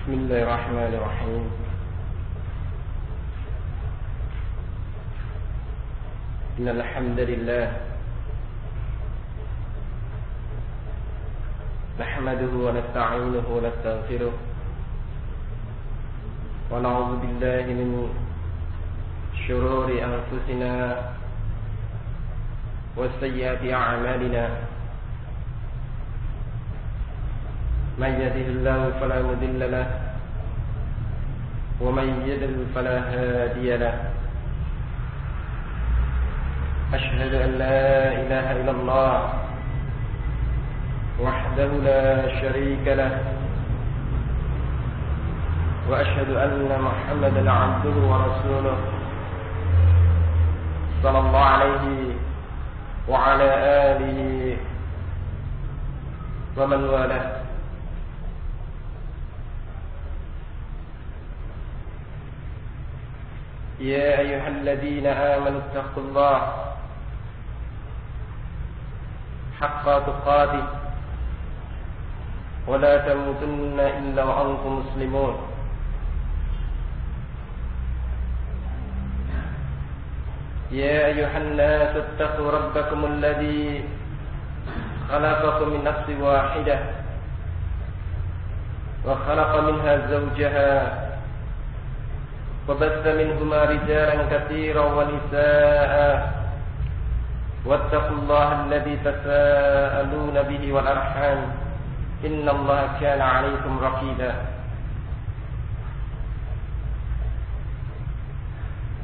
بسم الله الرحمن الرحيم. إن الحمد لله نحمده ونستعينه ونستغفره ونعوذ بالله من شرور أنفسنا وسيئات أعمالنا. من يهده الله فلا مضل له ومن يضلل فلا هادي له. أشهد أن لا إله إلا الله وحده لا شريك له وأشهد أن محمدا عبده ورسوله صلى الله عليه وعلى آله ومن والاه. يا أيها الذين آمنوا اتقوا الله حق تقاته ولا تموتن إلا وأنتم مسلمون. يا أيها الناس اتقوا ربكم الذي خلقكم من نفس واحدة وخلق منها زوجها وبث منهما رجالا كثيرا ونساء واتقوا الله الذي تساءلون به والأرحام إن الله كان عليكم رقيبا.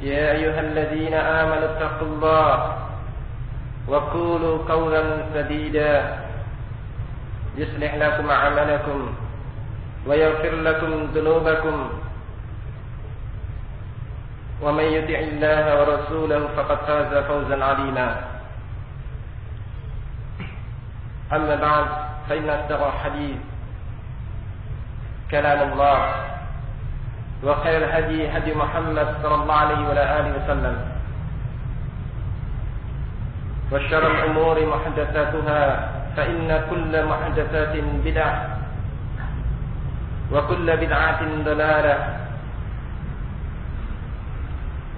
يا أيها الذين آمنوا اتقوا الله وقولوا قولا سديدا يصلح لكم أعمالكم ويغفر لكم ذنوبكم ومن يطع الله ورسوله فقد فاز فوزا عظيما. أما بعد فإن أصدق الحديث كلام الله وخير الهدي هدي محمد صلى الله عليه وعلى آله وسلم وشر الأمور محدثاتها فإن كل محدثات بدعة وكل بدعة ضلالة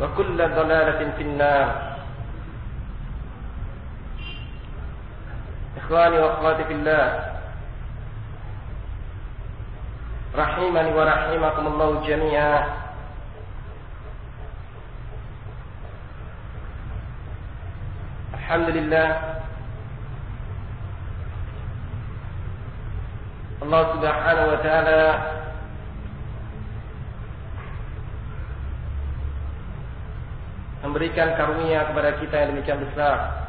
وكل ضلالة في النار. إخواني وأخواتي في الله رحمني ورحمكم الله جميعا. الحمد لله Allah Subhanahu wa taala memberikan karunia kepada kita yang demikian besar.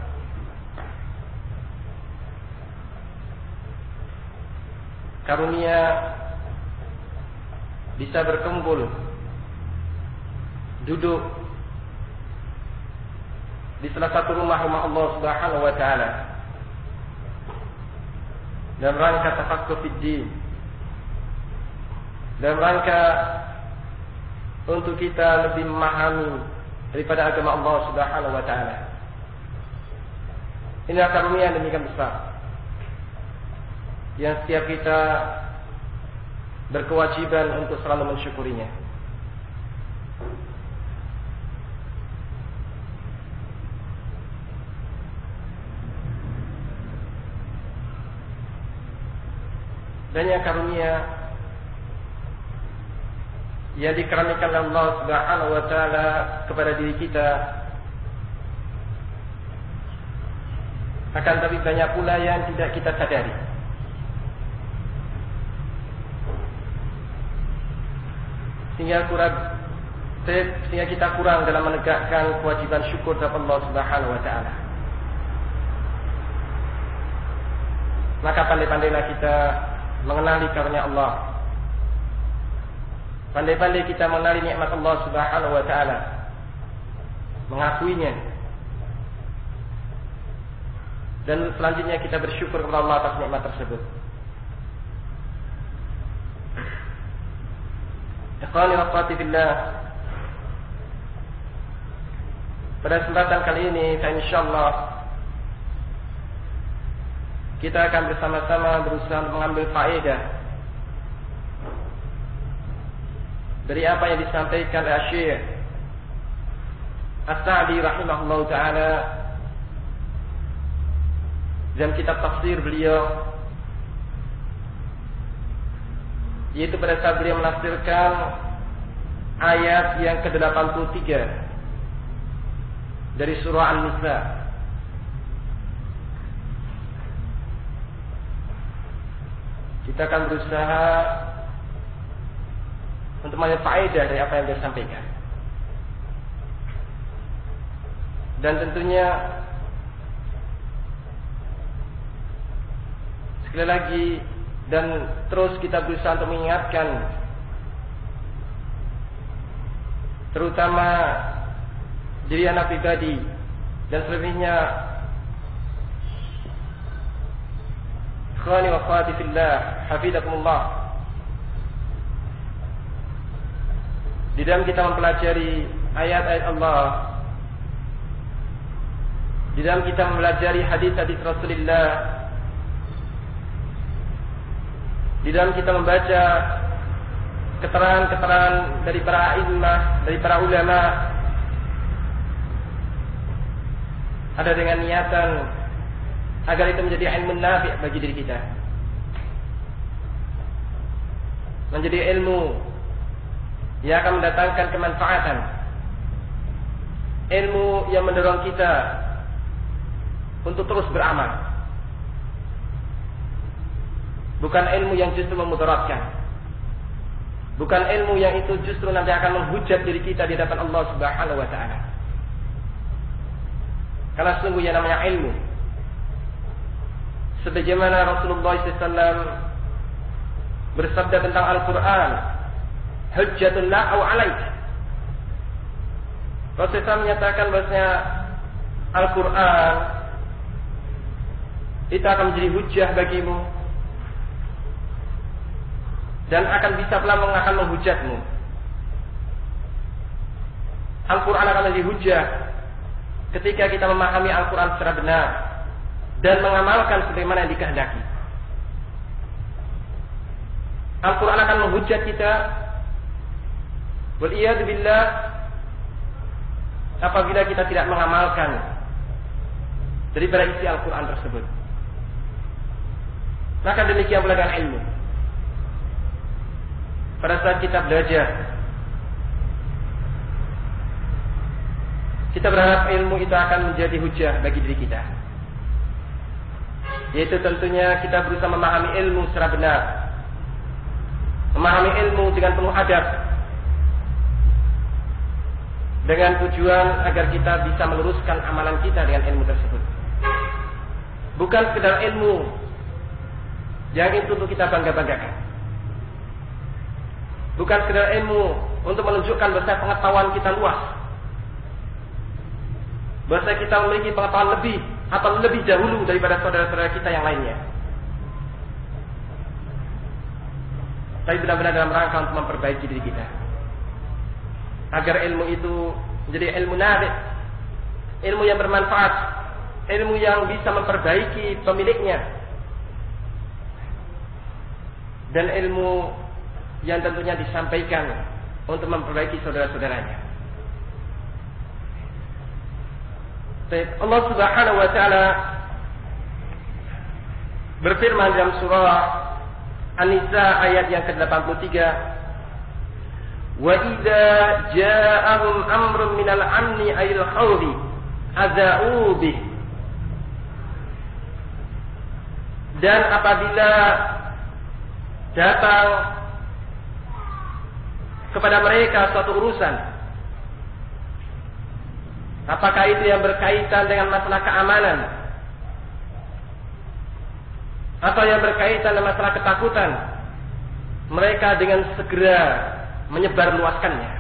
Karunia bisa berkumpul, duduk di salah satu rumah-rumah Allah Subhanahu wa taala dalam rangka tafaqquh fid din, dalam rangka untuk kita lebih memahami daripada agama Allah Subhanahu wa taala. Ini karunia yang demikian besar yang setiap kita berkewajiban untuk selalu mensyukurinya. Dan yang karunia yang dikaruniakan Allah Subhanahu wa taala kepada diri kita, akan tapi banyak pula yang tidak kita sadari. Sehingga kita kurang dalam menegakkan kewajiban syukur kepada Allah Subhanahu wa taala. Maka pandai-pandailah kita mengenali karunia Allah. Pandai-pandai kita mengenali nikmat Allah Subhanahu wa taala, mengakuinya, dan selanjutnya kita bersyukur kepada Allah atas nikmat tersebut. Ikhwani wa akhwati fillah, pada kesempatan kali ini insyaallah kita akan bersama-sama berusaha mengambil faedah dari apa yang disampaikan oleh Syekh As-Sa'di rahimahullahu taala dalam kitab tafsir beliau, yaitu pada saat beliau menafsirkan ayat yang ke-83 dari surah An-Nisa. Kita akan berusaha untuk mengambil faedah dari apa yang dia sampaikan. Dan tentunya sekali lagi dan terus kita berusaha untuk mengingatkan, terutama diri anak pribadi dan selebihnya ikhwani wa akhwati fillah, hafizakumullah, di dalam kita mempelajari ayat-ayat Allah, di dalam kita mempelajari hadis-hadis Rasulullah, di dalam kita membaca keterangan-keterangan dari para imam, dari para ulama, ada dengan niatan agar itu menjadi ilmu nafi' bagi diri kita, menjadi ilmu yang akan mendatangkan kemanfaatan, ilmu yang mendorong kita untuk terus beramal, bukan ilmu yang justru memudaratkan, bukan ilmu yang itu justru nanti akan menghujat diri kita di hadapan Allah Subhanahu wa taala. Karena sungguh yang namanya ilmu, sebagaimana Rasulullah SAW bersabda tentang Al-Quran, hujjatun la au alaik. Rasulullah menyatakan bahwasanya Al-Quran itu akan menjadi hujjah bagimu dan akan bisa pula akan menghujatmu. Al-Quran akan menjadi hujjah ketika kita memahami Al-Quran secara benar dan mengamalkan sebagaimana yang dikehendaki. Al-Quran akan menghujat kita, wal'iyadu billah, apabila kita tidak mengamalkan daripada isi Al-Quran tersebut. Maka demikian pula dengan ilmu. Pada saat kita belajar, kita berharap ilmu itu akan menjadi hujah bagi diri kita, yaitu tentunya kita berusaha memahami ilmu secara benar, memahami ilmu dengan penuh adab, dengan tujuan agar kita bisa meluruskan amalan kita dengan ilmu tersebut. Bukan sekedar ilmu yang itu untuk kita bangga-banggakan, bukan sekedar ilmu untuk menunjukkan bahwa pengetahuan kita luas, bahwa kita memiliki pengetahuan lebih atau lebih dahulu daripada saudara-saudara kita yang lainnya, tapi benar-benar dalam rangka untuk memperbaiki diri kita, agar ilmu itu menjadi ilmu nafi', ilmu yang bermanfaat, ilmu yang bisa memperbaiki pemiliknya, dan ilmu yang tentunya disampaikan untuk memperbaiki saudara-saudaranya. Allah Subhanahu wa taala berfirman dalam surah An-Nisa ayat yang ke-83, wa idza ja'ahum amrun minal amni ayil khawfi adza'u bih. Dan apabila datang kepada mereka suatu urusan, apakah itu yang berkaitan dengan masalah keamanan atau yang berkaitan dengan masalah ketakutan, mereka dengan segera menyebarluaskannya.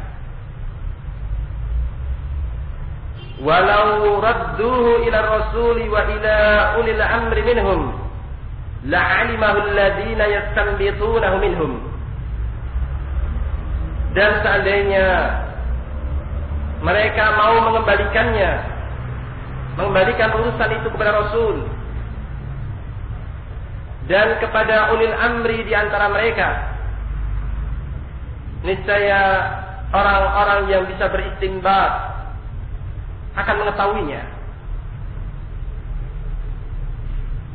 Walau radduhu ila rasuli wa ila ulil amri minhum la'alimahu alladhina yastanbitunahu minhum. Dan seandainya mereka mau mengembalikan urusan itu kepada Rasul dan kepada ulil amri di antara mereka, niscaya orang-orang yang bisa beristinbat akan mengetahuinya.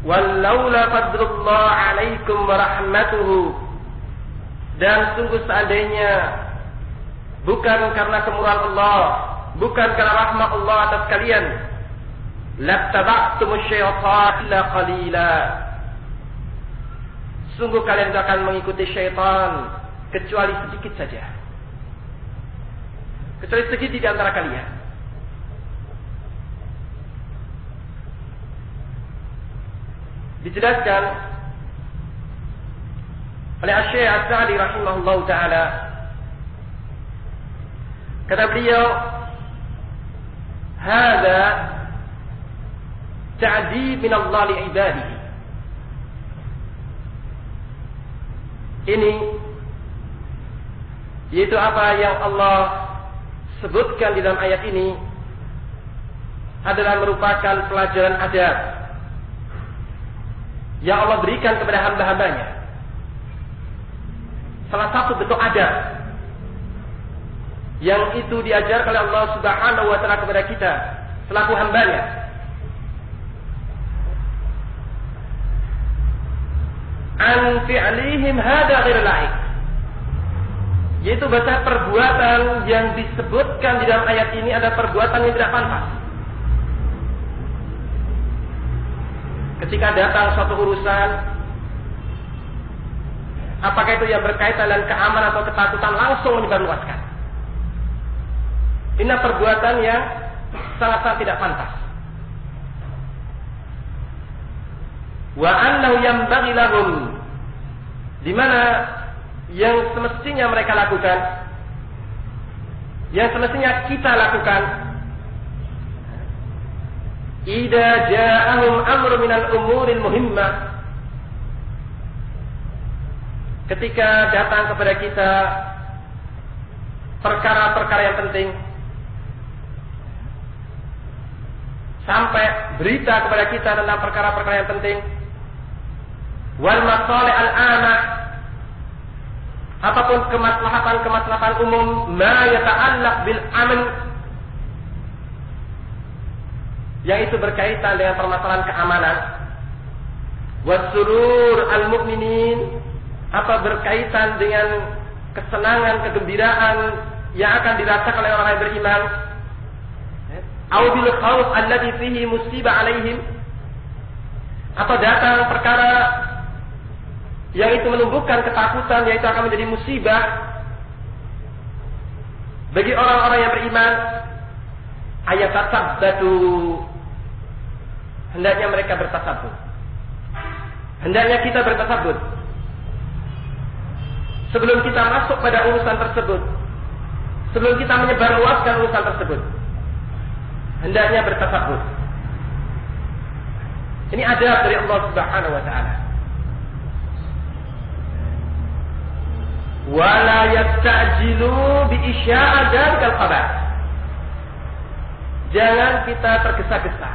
Wallaula fadlullah alaikum wa rahmatuhu, dan sungguh seandainya bukan karena kemurahan Allah, bukan karena rahmat Allah atas kalian, lattaba'tumus syaitan illa qalila, sungguh kalian akan mengikuti syaitan kecuali sedikit saja, kecuali sedikit di antara kalian. Dijelaskan oleh Asy-Syaikh As-Sa'di rahimahullahu taala, kata beliau, "Hada ta'dib min Allah li ibadihi." Ini yaitu apa yang Allah sebutkan di dalam ayat ini adalah merupakan pelajaran adab yang Allah berikan kepada hamba-hambanya. Salah satu bentuk adab yang itu diajarkan oleh Allah Subhanahu wa taala kepada kita selaku hambanya. An fi'lihim hada ghair laik, yaitu bahasa perbuatan yang disebutkan di dalam ayat ini adalah perbuatan yang tidak pantas. Ketika datang suatu urusan, apakah itu yang berkaitan dengan keamanan atau ketakutan, langsung menyebarluaskan. Ini perbuatan yang sangat-sangat tidak pantas. Wa annahu yanbaghi lahum, di mana yang semestinya mereka lakukan, yang semestinya kita lakukan, idza ja'ahum amrun minal umuril muhimmah, ketika datang kepada kita perkara-perkara yang penting, sampai berita kepada kita tentang perkara-perkara yang penting, wal masalih al-amah, apapun kemaslahatan umum, ma yata'allaq bil aman, yang itu berkaitan dengan permasalahan keamanan, wasurur al-mu'minin, apa berkaitan dengan kesenangan, kegembiraan yang akan dirasakan oleh orang yang beriman, au bil khauf alladhi fihi musibah alaihim, atau datang perkara yang itu menumbuhkan ketakutan, yang itu akan menjadi musibah bagi orang-orang yang beriman, ayatasabbatu, hendaknya mereka bertasabbut. Hendaknya kita bertasabbut sebelum kita masuk pada urusan tersebut, sebelum kita menyebarluaskan urusan tersebut. Hendaknya bertasabbut. Ini adab dari Allah Subhanahu wa taala. Wala yastajilu bi isya'a dzal khabar. Jangan kita tergesa-gesa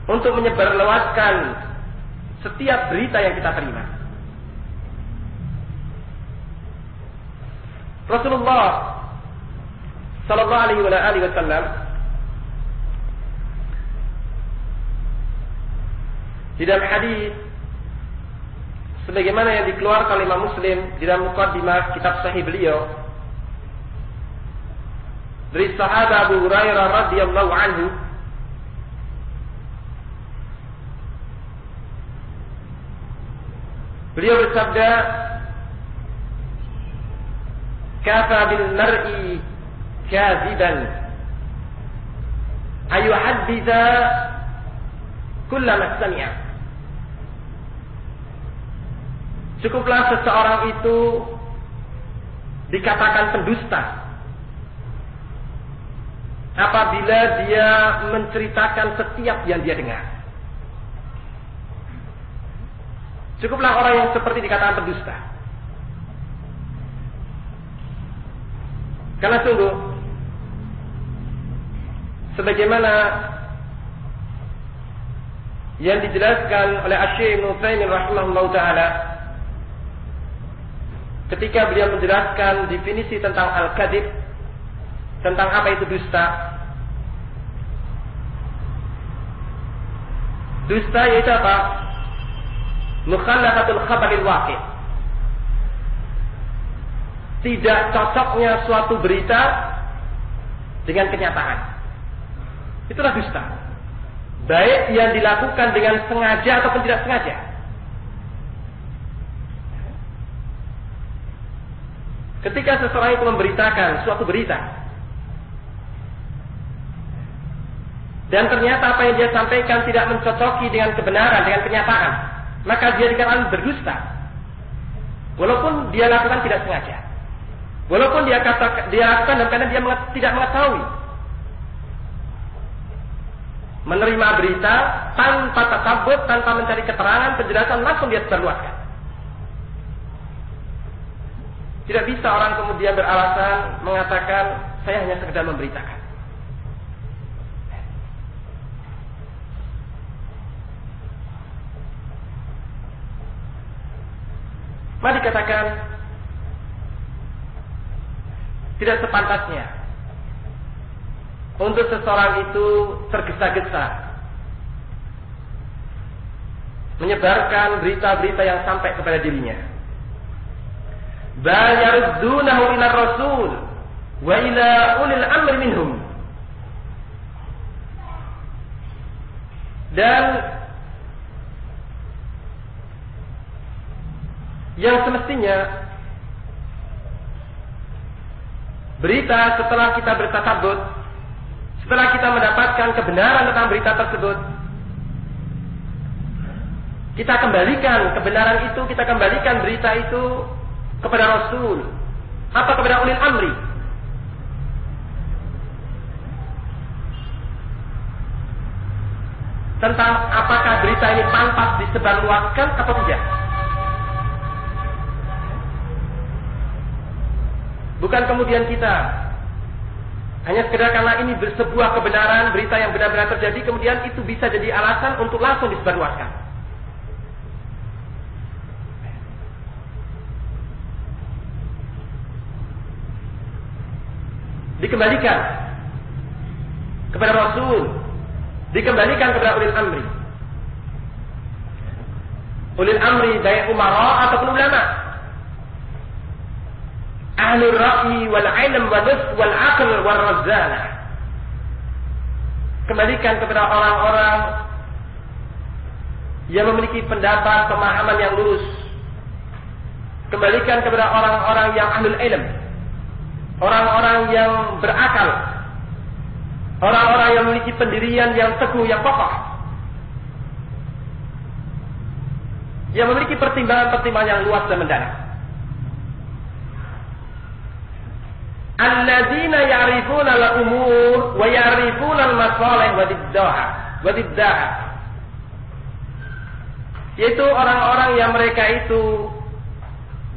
untuk menyebarluaskan setiap berita yang kita terima. Rasulullah sallallahu alaihi wasallam di dalam hadis sebagaimana yang dikeluarkan oleh Imam Muslim di dalam muqaddimah kitab sahih beliau dari sahabat Abu Hurairah radhiyallahu anhu, beliau bersabda, kafa bil mar'i kadziban ayuhadditha kullama sami'a. Cukuplah seseorang itu dikatakan pendusta apabila dia menceritakan setiap yang dia dengar. Cukuplah orang yang seperti dikatakan pendusta. Karena sungguh sebagaimana yang dijelaskan oleh Asy-Syaikh Ibnu Utsaimin rahimahullahu taala, ketika beliau menjelaskan definisi tentang al-kadhib, tentang apa itu dusta. Dusta yaitu apa? Mukhalafatul khabaril waqi'. Tidak cocoknya suatu berita dengan kenyataan. Itulah dusta. Baik yang dilakukan dengan sengaja ataupun tidak sengaja. Ketika seseorang itu memberitakan suatu berita, dan ternyata apa yang dia sampaikan tidak mencocoki dengan kebenaran, dengan kenyataan, maka dia dikatakan berdusta. Walaupun dia lakukan tidak sengaja. Walaupun dia lakukan dalam keadaan dia tidak mengetahui. Menerima berita tanpa tatabut, tanpa mencari keterangan, penjelasan, langsung dia sebarluaskan. Tidak bisa orang kemudian beralasan mengatakan saya hanya sekedar memberitakan. Mari dikatakan tidak sepantasnya untuk seseorang itu tergesa-gesa menyebarkan berita-berita yang sampai kepada dirinya. Bal yaruddunahu ila rasul wa ila ulil amri minhum. Dan yang semestinya berita setelah kita bertasabut, setelah kita mendapatkan kebenaran tentang berita tersebut, kita kembalikan kebenaran itu, kita kembalikan berita itu kepada Rasul atau kepada ulil amri. Tentang apakah berita ini pantas disebarluaskan atau tidak. Bukan kemudian kita hanya sekedar karena ini sebuah kebenaran, berita yang benar-benar terjadi, kemudian itu bisa jadi alasan untuk langsung disebarluaskan. Dikembalikan kepada Rasul, dikembalikan kepada ulil amri. Ulil amri baik umara ataupun ulama, ahlul ra'yi wal ilm wal nus wal aql wal razana. Kembalikan kepada orang-orang yang memiliki pendapat, pemahaman yang lurus. Kembalikan kepada orang-orang yang ahlul ilm, orang-orang yang berakal, orang-orang yang memiliki pendirian yang teguh, yang kokoh, yang memiliki pertimbangan-pertimbangan yang luas dan mendalam. Alladzina ya'rifuna al-umur wa ya'rifuna al-masalih wa diddaha. Yaitu orang-orang yang mereka itu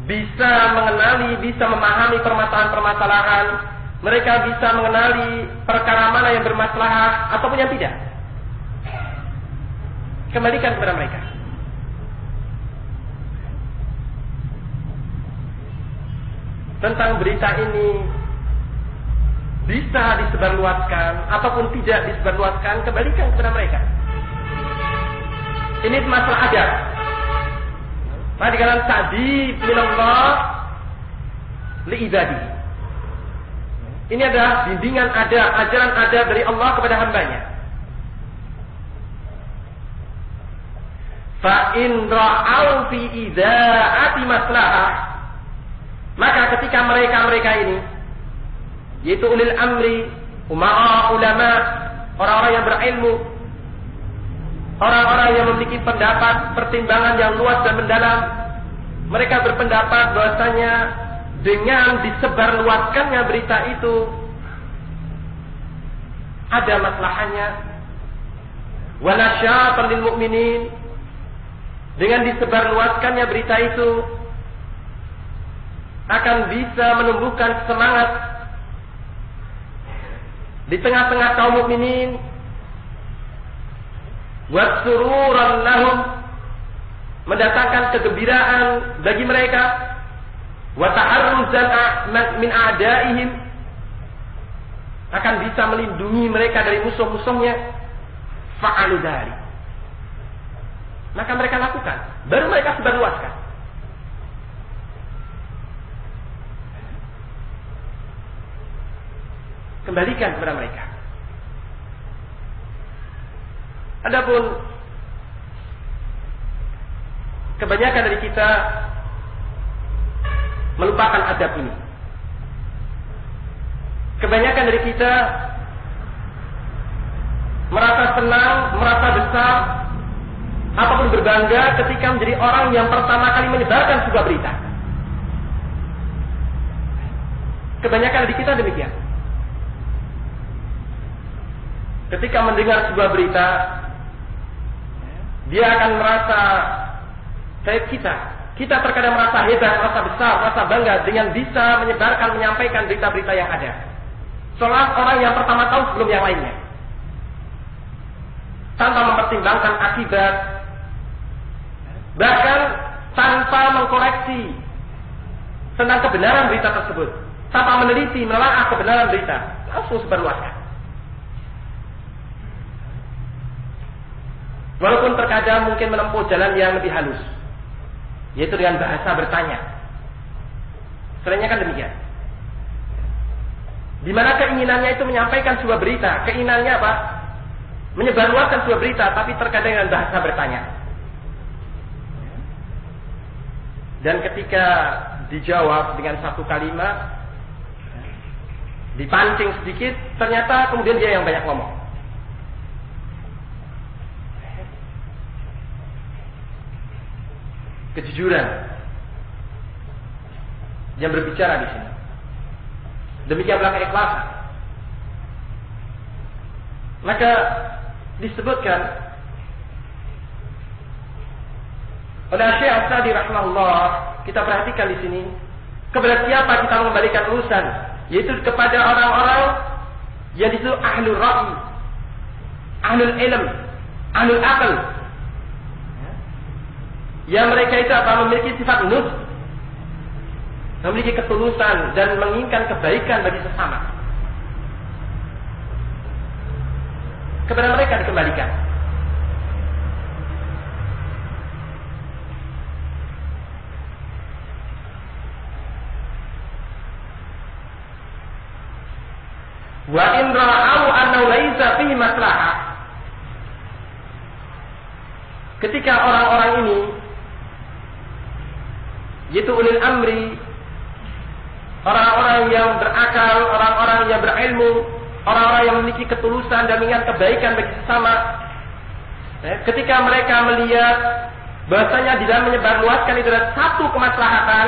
bisa mengenali, bisa memahami permasalahan-permasalahan. Mereka bisa mengenali perkara mana yang bermaslahat ataupun yang tidak. Kembalikan kepada mereka. Tentang berita ini bisa disebarluaskan ataupun tidak disebarluaskan, kembalikan kepada mereka. Ini masalah adab. Maka dikatakan ta'dib minallah li'ibadi. Ini adalah bimbingan adab, ajaran adab dari Allah kepada hambanya. Fa in ra'au fi idza'ati maslahah, maka ketika mereka ini, yaitu ulil amri, ulama, orang-orang yang berilmu, orang-orang yang memiliki pendapat, pertimbangan yang luas dan mendalam, mereka berpendapat bahwasanya dengan disebarluaskannya berita itu ada maslahannya. Wa nasyatan lil mu'minin, dengan disebarluaskannya berita itu akan bisa menumbuhkan semangat di tengah-tengah kaum mukminin, wa sururan lahum, mendatangkan kegembiraan bagi mereka, wa taharruzan min a'daihim, akan bisa melindungi mereka dari musuh-musuhnya, fa'alu dzalik. Maka mereka lakukan, baru mereka sebarluaskan. Kembalikan kepada mereka. Adapun kebanyakan dari kita melupakan adab ini. Kebanyakan dari kita merasa senang, merasa besar, ataupun berbangga ketika menjadi orang yang pertama kali menyebarkan sebuah berita. Kebanyakan dari kita demikian. Ketika mendengar sebuah berita, dia akan merasa kayak kita terkadang merasa hebat, merasa besar, merasa bangga dengan bisa menyebarkan, menyampaikan berita-berita yang ada. Seolah orang yang pertama tahu sebelum yang lainnya, tanpa mempertimbangkan akibat, bahkan tanpa mengkoreksi tentang kebenaran berita tersebut, tanpa meneliti, menelaah kebenaran berita, langsung sebarluaskan. Walaupun terkadang mungkin menempuh jalan yang lebih halus, yaitu dengan bahasa bertanya. Seringnya kan demikian. Di mana keinginannya itu menyampaikan sebuah berita, keinginannya apa? Menyebarluaskan sebuah berita, tapi terkadang dengan bahasa bertanya. Dan ketika dijawab dengan satu kalimat, dipancing sedikit, ternyata kemudian dia yang banyak ngomong. Kejujuran yang berbicara di sini. Demikian pula keikhlasan. Maka disebutkan oleh Syekh As-Sa'di rahimahullah, kita perhatikan di sini, kepada siapa kita mengembalikan urusan, yaitu kepada orang-orang yang disebut ahlul ra'i, ahlul ilm, ahlul aql. Yang mereka itu apa? Memiliki sifat nus, memiliki ketulusan dan menginginkan kebaikan bagi sesama. Kepada mereka dikembalikan. Wa in ra'au annahu laisa fihi maslahah. Ketika orang-orang ini, yaitu ulil amri, orang-orang yang berakal, orang-orang yang berilmu, orang-orang yang memiliki ketulusan dan mengingat kebaikan bagi sesama, ketika mereka melihat bahasanya di dalam menyebarluaskan itu ada satu kemaslahatan,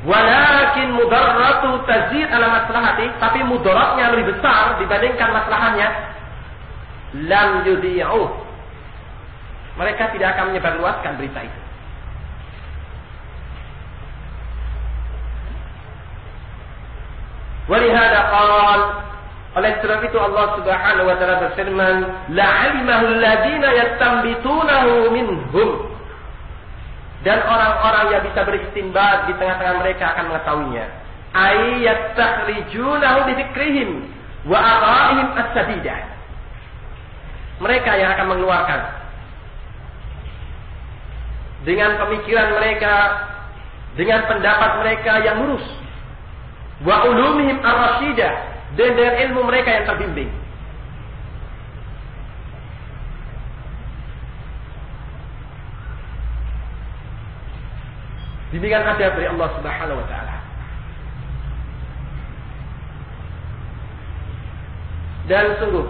walakin mudarratu tazid ala maslahati, tapi mudaratnya lebih besar dibandingkan maslahannya, lam yudhi'uh, mereka tidak akan menyebarluaskan berita itu. Walihada qala, oleh sebab itu Allah Subhanahu wa taala berfirman, la'alimahu alladziina yastanbitunahu minhum, dan orang-orang yang bisa beristinbat di tengah-tengah mereka akan mengetahuinya. Ay yastakhrijunahu bi fikrihim wa ara'ihim as-sadidah, mereka yang akan mengeluarkan dengan pemikiran mereka, dengan pendapat mereka yang lurus, wa ulumihim ar-rasyidah, dan dengan ilmu mereka yang terbimbing. Bimbingan adab dari Allah Subhanahu wa taala. Dan sungguh,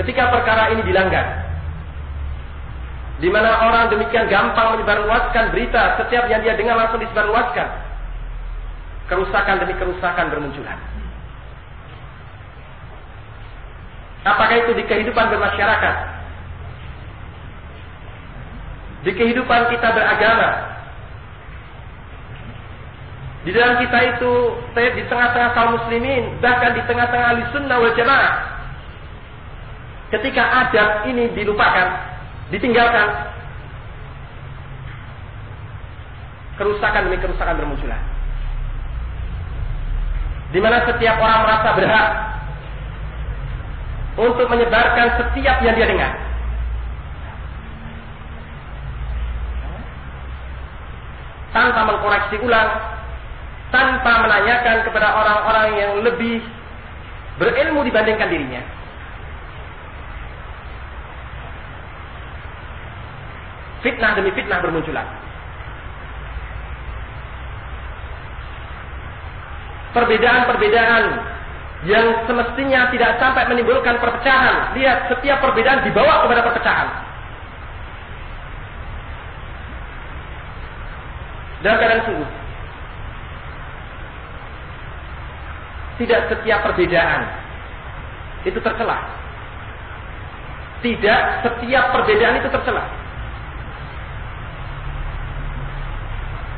ketika perkara ini dilanggar, di mana orang demikian gampang menyebarluaskan berita, setiap yang dia dengar langsung disebarluaskan, kerusakan demi kerusakan bermunculan. Apakah itu di kehidupan bermasyarakat, di kehidupan kita beragama, di dalam kita itu, di tengah-tengah kaum muslimin, bahkan di tengah-tengah ahli sunnah wal jamaah, ketika adab ini dilupakan, ditinggalkan, kerusakan demi kerusakan bermunculan. Di mana setiap orang merasa berhak untuk menyebarkan setiap yang dia dengar. Tanpa mengkoreksi ulang, tanpa menanyakan kepada orang-orang yang lebih berilmu dibandingkan dirinya. Fitnah demi fitnah bermunculan. Perbedaan-perbedaan yang semestinya tidak sampai menimbulkan perpecahan. Lihat, setiap perbedaan dibawa kepada perpecahan. Dalam keadaan sungguh, tidak setiap perbedaan itu tercela. Tidak setiap perbedaan itu tercela.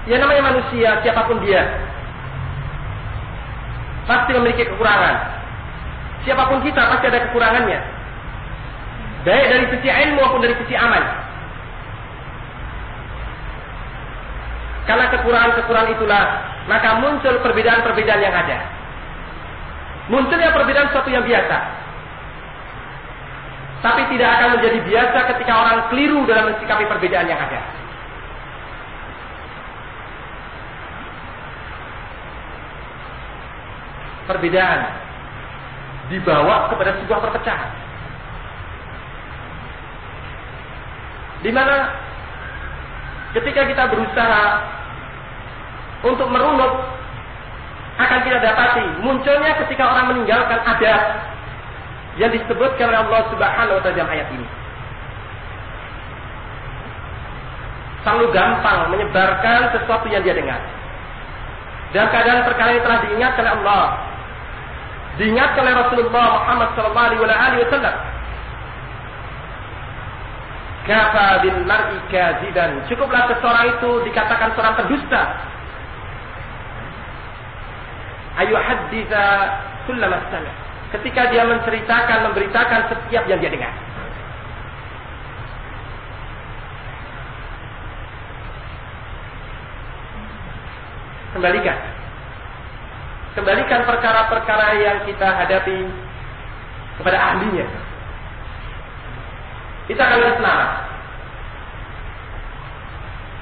Yang namanya manusia, siapapun dia, pasti memiliki kekurangan. Siapapun kita pasti ada kekurangannya, baik dari sisi ilmu maupun dari sisi amal. Karena kekurangan-kekurangan itulah, maka muncul perbedaan-perbedaan yang ada. Munculnya perbedaan sesuatu yang biasa, tapi tidak akan menjadi biasa ketika orang keliru dalam mensikapi perbedaan yang ada. Perbedaan dibawa kepada sebuah perpecahan, di mana ketika kita berusaha untuk merunut, akan kita dapati munculnya ketika orang meninggalkan adab yang disebutkan oleh Allah Subhanahu wa Ta'ala dalam ayat ini. Selalu gampang menyebarkan sesuatu yang dia dengar. Dalam keadaan perkara yang telah diingatkan oleh Allah, diingatkan oleh Rasulullah Muhammad SAW. Kafa bil mar'i kadziban. Cukuplah seseorang itu dikatakan seorang pendusta. Ayu haditha kullama sami'. Ketika dia menceritakan, memberitakan setiap yang dia dengar. Kembalikan perkara-perkara yang kita hadapi kepada ahlinya. Kita akan lebih selamat.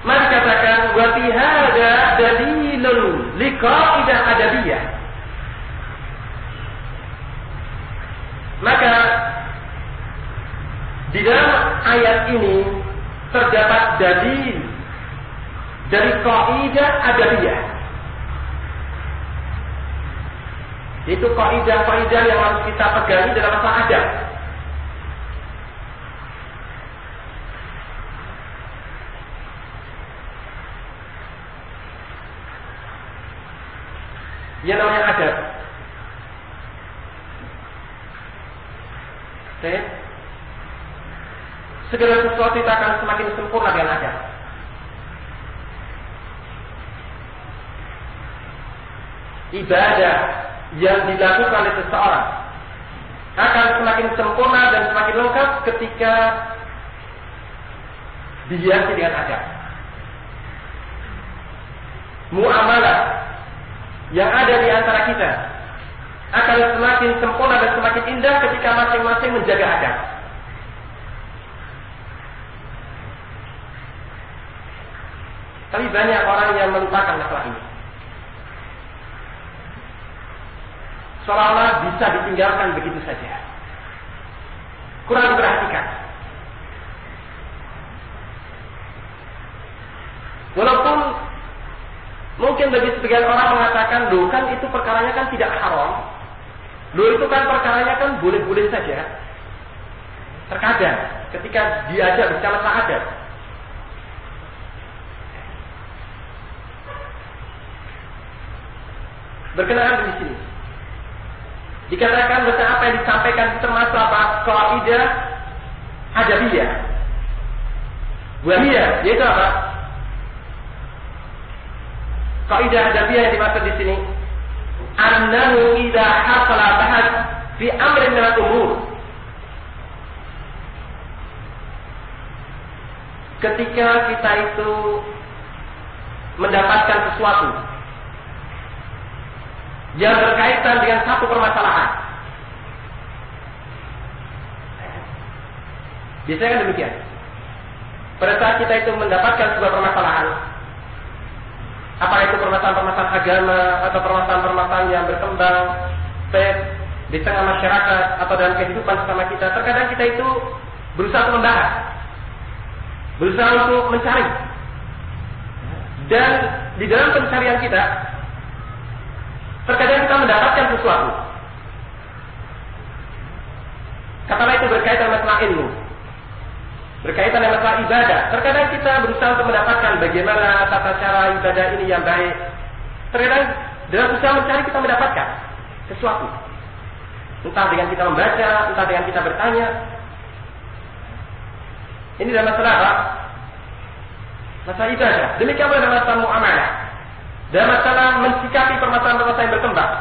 Mari katakan wa fi hadza dalilun liqa'idah adabiyah. Maka di dalam ayat ini terdapat dalil dari kaidah adabiyah. Itu kaidah-kaidah yang harus kita pegangi dalam masalah adab. Yang namanya adab. Oke. Segala sesuatu kita akan semakin sempurna dengan adab. Ibadah yang dilakukan oleh seseorang akan semakin sempurna dan semakin lengkap ketika dihiasi dengan adab. Muamalah yang ada di antara kita akan semakin sempurna dan semakin indah ketika masing-masing menjaga adab. Tapi banyak orang yang melupakan masalah ini. Seolah-olah bisa ditinggalkan begitu saja. Kurang diperhatikan. Walaupun mungkin bagi sebagian orang mengatakan, loh kan itu perkaranya kan tidak haram. Loh itu kan perkaranya kan boleh-boleh saja. Terkadang ketika diajak bicara masalah adab, berkenaan di sini dikatakan bahwa apa yang disampaikan termasuk apa? Kaidah adabiyah. Wahiyah, yaitu apa? Kaidah adabiyah yang dimaksud di sini, annahu idza hasala bahas fi amrin min al-umur. Ketika kita itu mendapatkan sesuatu yang berkaitan dengan satu permasalahan. Biasanya kan demikian. Pada saat kita itu mendapatkan sebuah permasalahan, apakah itu permasalahan-permasalahan agama atau permasalahan-permasalahan yang berkembang di tengah masyarakat atau dalam kehidupan bersama kita, terkadang kita itu berusaha untuk membahas, berusaha untuk mencari, dan di dalam pencarian kita terkadang kita mendapatkan sesuatu. Katakanlah itu berkaitan dengan masalah ilmu, berkaitan dengan masalah ibadah. Terkadang kita berusaha untuk mendapatkan bagaimana tata cara ibadah ini yang baik. Terkadang dalam usaha mencari kita mendapatkan sesuatu. Entah dengan kita membaca, entah dengan kita bertanya. Ini dalam masalah apa? Masalah ibadah. Demikian pula dalam masalah muamalah. Dalam masalah mensikapi permasalahan-permasalahan yang berkembang.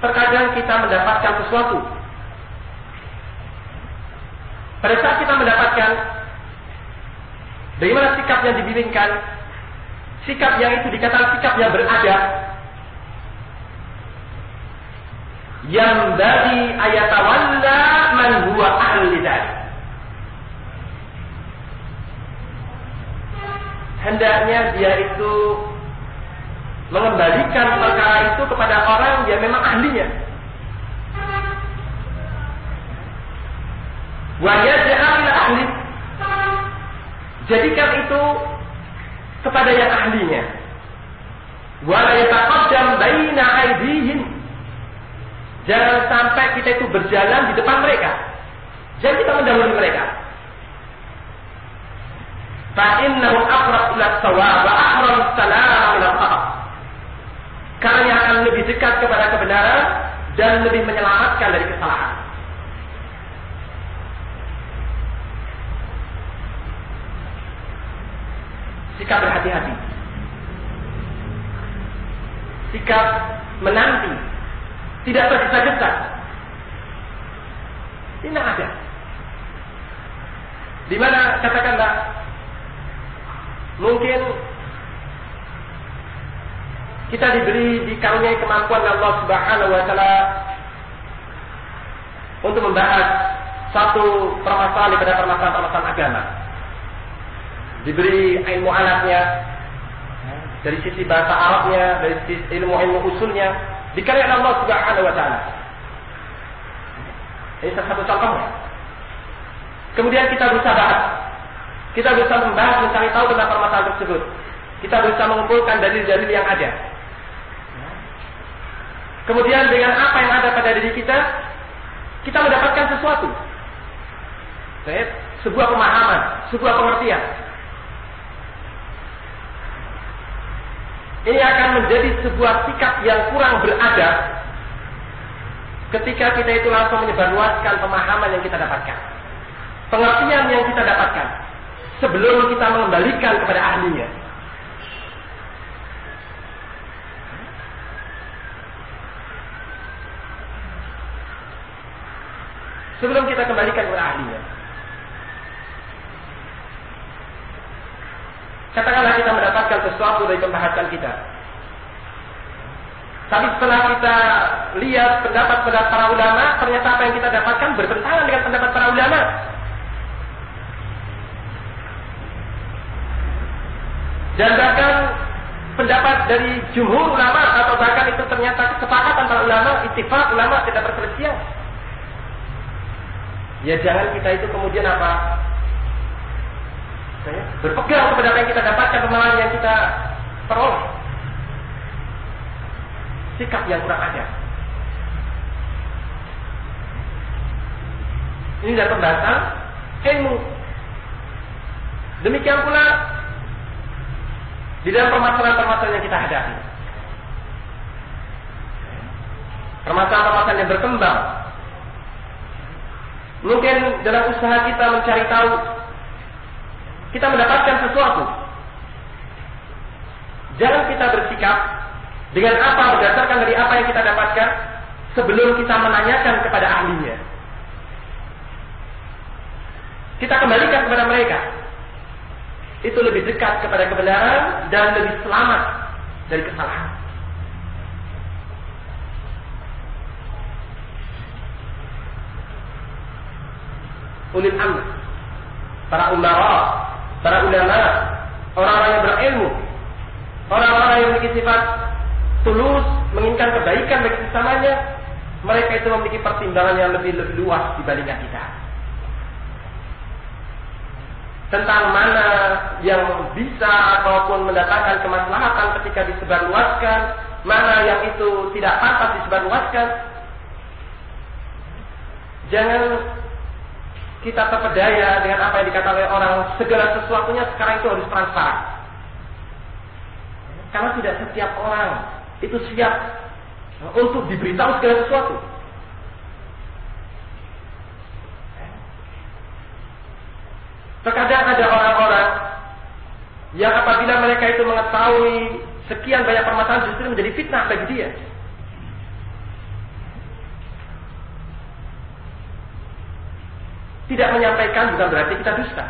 Terkadang kita mendapatkan sesuatu. Pada saat kita mendapatkan bagaimana sikap yang dibimbingkan, sikap yang itu dikatakan sikap yang beradab, yang dari ayatawalla man huwa ahli dzalik. Hendaknya dia itu mengembalikan perkara itu kepada orang yang memang ahlinya. Wa yaj'al ahli, jadikan itu kepada yang ahlinya. Wa la yataqaddam baina aydihim, jangan sampai kita itu berjalan di depan mereka, jangan kita mendahului mereka. Fa innahu aqrab ila shawab wa ahram salam ila khata, karena akan lebih dekat kepada kebenaran dan lebih menyelamatkan dari kesalahan. Sikap berhati-hati, sikap menanti, tidak tergesa-gesa. Ini ada. Di mana katakanlah mungkin kita dikaruniai kemampuan Allah Subhanahu wa taala untuk membahas satu permasalahan daripada permasalahan agama. Diberi ilmu alatnya, dari sisi bahasa Arabnya, dari sisi ilmu-ilmu usulnya, dikaruniai Allah Subhanahu wa taala. Ini salah satu contohnya. Kemudian kita berusaha bahas, kita berusaha membahas, mencari tahu tentang permasalahan tersebut. Kita berusaha mengumpulkan dalil-dalil yang ada. Kemudian dengan apa yang ada pada diri kita mendapatkan sesuatu. Sebuah pemahaman, sebuah pengertian. Ini akan menjadi sebuah sikap yang kurang beradab ketika kita itu langsung menyebarluaskan pemahaman yang kita dapatkan, pengertian yang kita dapatkan, sebelum kita mengembalikan kepada ahlinya. Sebelum kita kembalikan kepada ahlinya. Katakanlah kita mendapatkan sesuatu dari pembahasan kita, tapi setelah kita lihat pendapat para ulama, ternyata apa yang kita dapatkan bertentangan dengan pendapat para ulama. Dan bahkan pendapat dari jumhur ulama, atau bahkan itu ternyata kesepakatan para ulama, ittifaq ulama, tidak perselisihan. Ya jangan kita itu kemudian apa? Berpegang kepada apa yang kita dapatkan, pemahaman yang kita peroleh. Sikap yang kurang ada. Ini dari pembahasan ilmu. Demikian pula di dalam permasalahan-permasalahan yang kita hadapi. Permasalahan-permasalahan yang berkembang. Mungkin dalam usaha kita mencari tahu, kita mendapatkan sesuatu. Jangan kita bersikap dengan apa, berdasarkan dari apa yang kita dapatkan, sebelum kita menanyakan kepada ahlinya. Kita kembalikan kepada mereka. itu lebih dekat kepada kebenaran dan lebih selamat dari kesalahan. Ulil amr, para umara, para ulama, orang-orang yang berilmu, orang-orang yang memiliki sifat tulus, menginginkan kebaikan bagi sesamanya, mereka itu memiliki pertimbangan yang lebih luas dibandingkan kita. Tentang mana yang bisa ataupun mendatangkan kemaslahatan ketika disebarluaskan, mana yang itu tidak pantas disebarluaskan. Jangan kita terpedaya dengan apa yang dikatakan oleh orang, segala sesuatunya sekarang itu harus transparan. Karena tidak setiap orang itu siap untuk diberitahu segala sesuatu. Terkadang ada orang-orang yang apabila mereka itu mengetahui sekian banyak permasalahan justru menjadi fitnah bagi dia. Tidak menyampaikan bukan berarti kita dusta.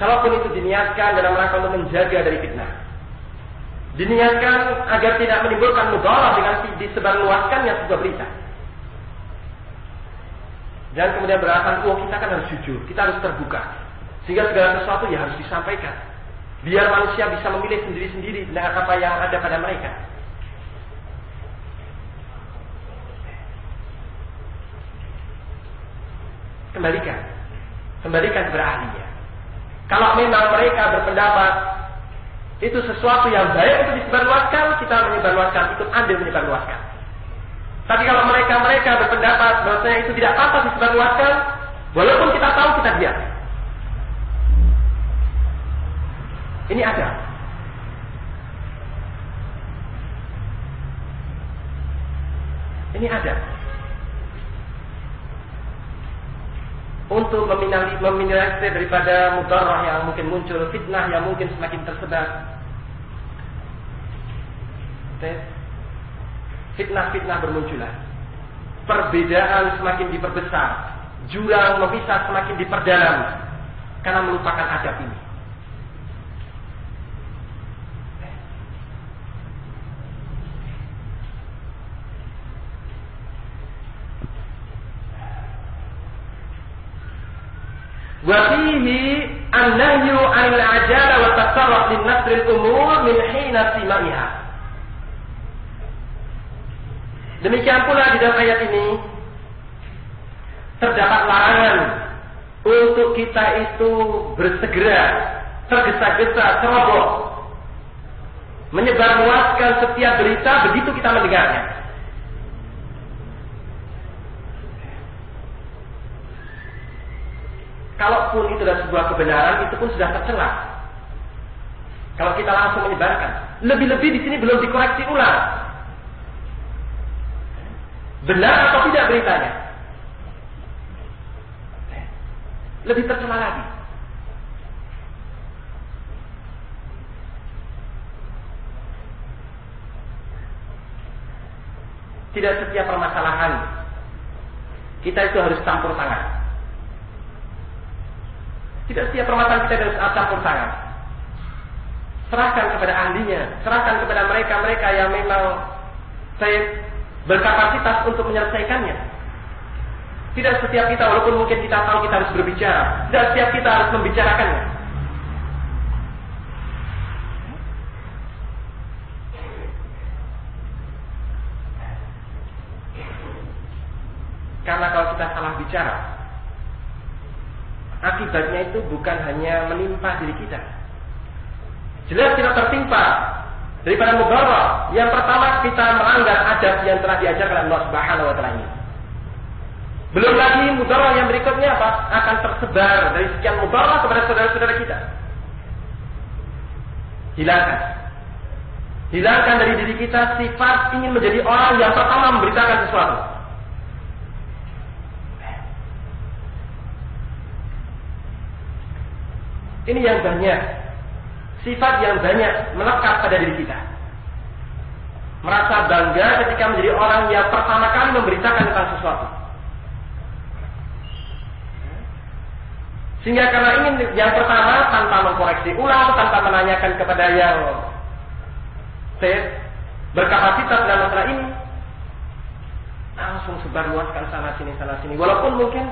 Kalaupun itu diniatkan dalam rangka untuk menjaga dari fitnah, diniatkan agar tidak menimbulkan mudalah dengan disebarluaskannya sebuah berita. Dan kemudian beralasan, kita kan harus jujur, kita harus terbuka, sehingga segala sesuatu ya harus disampaikan, biar manusia bisa memilih sendiri-sendiri dengan apa yang ada pada mereka. Kembalikan kepada ahlinya. Kalau memang mereka berpendapat itu sesuatu yang baik untuk disebarluaskan, kita menyebarluaskan, ikut andil menyebarluaskan. Tapi kalau mereka berpendapat bahwasanya itu tidak pantas disebarluaskan, walaupun kita tahu, kita diam. Ini ada. Ini ada. Untuk meminimalisir daripada mudarah yang mungkin muncul, fitnah yang mungkin semakin tersebar. Fitnah-fitnah bermunculan, perbedaan semakin diperbesar, jurang memisah semakin diperdalam, karena melupakan adab ini. Wa fihi an-nahyu 'anil 'ajala wa tasarruf lin nasril umur min hina simaiha. Demikian pula di dalam ayat ini terdapat larangan untuk kita itu bersegera, tergesa-gesa, ceroboh, menyebarluaskan setiap berita begitu kita mendengarnya. Kalaupun itu adalah sebuah kebenaran, itu pun sudah tercela. Kalau kita langsung menyebarkan, lebih-lebih di sini belum dikoreksi ulang. Benar atau tidak beritanya? Lebih tercela lagi. Tidak setiap permasalahan kita itu harus campur tangan. Tidak setiap permasalahan kita harus campur tangan. Serahkan kepada ahlinya, serahkan kepada mereka-mereka yang memang berkapasitas untuk menyelesaikannya. Tidak setiap kita, walaupun mungkin kita tahu kita harus berbicara, tidak setiap kita harus membicarakannya. Karena kalau kita salah bicara, akibatnya itu bukan hanya menimpa diri kita, jelas kita tertimpa daripada mudarah. Yang pertama, kita melanggar adab yang telah diajarkan Allah Subhanahu wa taala ini. Belum lagi mudarah yang berikutnya apa? Akan tersebar dari sekian mudarah kepada saudara-saudara kita. Hilangkan dari diri kita sifat ingin menjadi orang yang pertama memberitakan sesuatu. Ini yang banyak, sifat yang banyak melekat pada diri kita. Merasa bangga ketika menjadi orang yang pertama kali memberitakan tentang sesuatu. Sehingga karena ingin yang pertama tanpa mengkoreksi ulang, tanpa menanyakan kepada yang berkapasitas dalam masalah ini, langsung sebarluaskan sana sini. Walaupun mungkin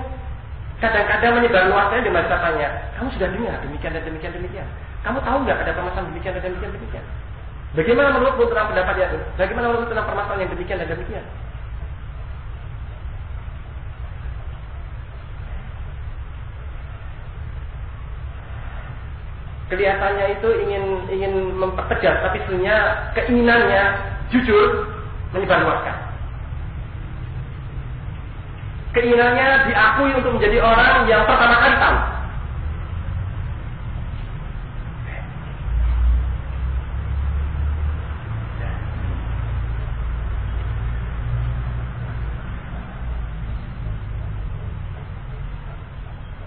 kadang-kadang menyebarluaskannya di masa tanya, kamu sudah dengar demikian dan demikian. Kamu tahu nggak ada permasalahan demikian dan demikian? Bagaimana menurutmu tentang pendapatnya itu? Bagaimana menurutmu tentang permasalahan yang demikian dan demikian? Kelihatannya itu ingin mempertegas, tapi sebenarnya keinginannya jujur menyebarluaskan. Keinginannya diakui untuk menjadi orang yang pertama kali tahu.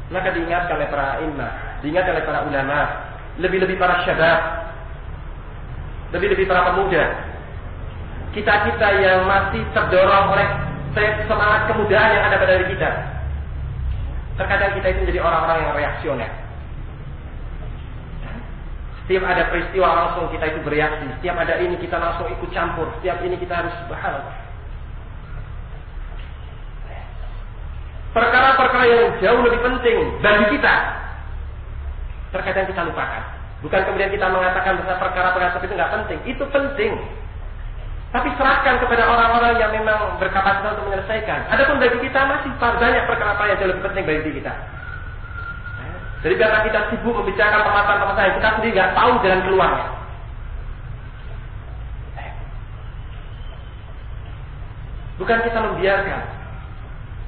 Maka diingatkan oleh para imam, diingatkan oleh para ulama, lebih-lebih para syabab, lebih-lebih para pemuda, kita-kita yang masih terdorong oleh semangat kemudaan yang ada pada diri kita. Terkadang kita itu menjadi orang-orang yang reaksioner. Setiap ada peristiwa langsung kita itu bereaksi, setiap ada ini kita langsung ikut campur, setiap ini kita harus subhanallah. Perkara-perkara yang jauh lebih penting bagi kita terkadang kita lupakan. Bukan kemudian kita mengatakan bahwa perkara-perkara seperti itu nggak penting. Itu penting. Tapi serahkan kepada orang-orang yang memang berkapasitas untuk menyelesaikan. Adapun bagi kita masih banyak perkara-perkara yang jauh lebih penting bagi diri kita. Jadi karena kita sibuk membicarakan permasalahan-permasalahan kita sendiri nggak tahu jalan keluarnya. Bukan kita membiarkan.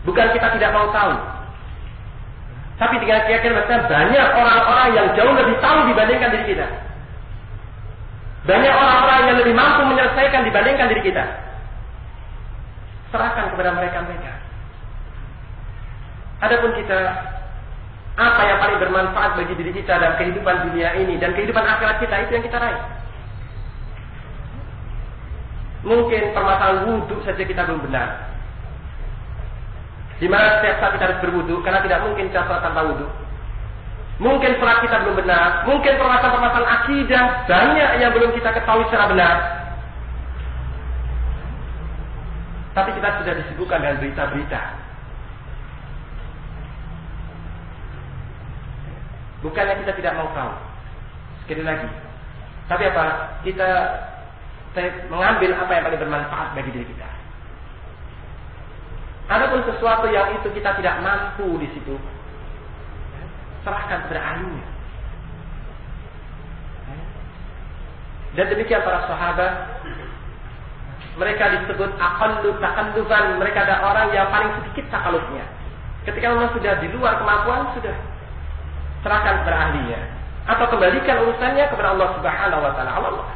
Bukan kita tidak mau tahu. Tapi dengan keyakinan banyak orang-orang yang jauh lebih tahu dibandingkan diri kita. Banyak orang-orang yang lebih mampu menyelesaikan dibandingkan diri kita. Serahkan kepada mereka. Adapun kita, apa yang paling bermanfaat bagi diri kita dalam kehidupan dunia ini dan kehidupan akhirat kita, itu yang kita raih. Mungkin permasalahan wudhu saja kita belum benar. Di mana setiap saat kita harus berwudu, karena tidak mungkin kita sholat tanpa wudu. Mungkin sholat kita belum benar, mungkin permasalahan-permasalahan akidah banyak yang belum kita ketahui secara benar. Tapi kita sudah disibukkan dengan berita-berita. Bukannya kita tidak mau tahu. Sekali lagi. Tapi apa? Kita mengambil apa yang paling bermanfaat bagi diri kita. Adapun sesuatu yang itu kita tidak mampu di situ, serahkan kepada ahlinya. Dan demikian para sahabat, mereka disebut aqallu takallufan, mereka ada orang yang paling sedikit takallufnya. Ketika memang sudah di luar kemampuan, sudah serahkan kepada ahlinya, atau kembalikan urusannya kepada Allah Subhanahu wa taala. Allah.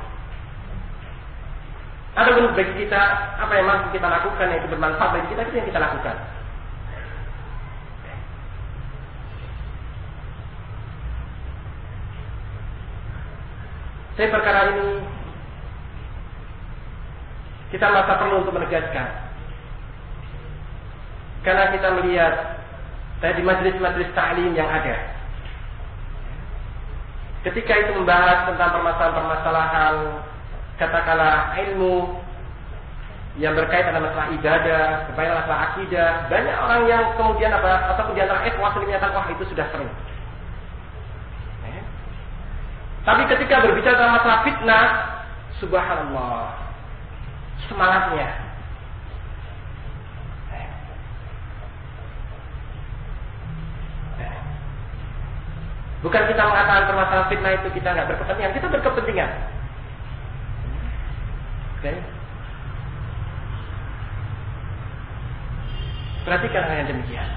Adapun bagi kita, apa yang mampu kita lakukan yang itu bermanfaat bagi kita, itu yang kita lakukan. Saya perkara ini kita merasa perlu untuk menegaskan, karena kita melihat di majelis-majelis ta'lim yang ada, ketika itu membahas tentang permasalahan-permasalahan katakanlah ilmu yang berkaitan dengan masalah ibadah, berkaitan masalah akidah, banyak orang yang kemudian ataupun di antara ikhwan sendiri menyatakan wah itu sudah sering. Tapi ketika berbicara tentang masalah fitnah, subhanallah, semangatnya. Bukan kita mengatakan permasalahan fitnah itu kita nggak berkepentingan, kita berkepentingan. Okay. Perhatikan hal yang demikian.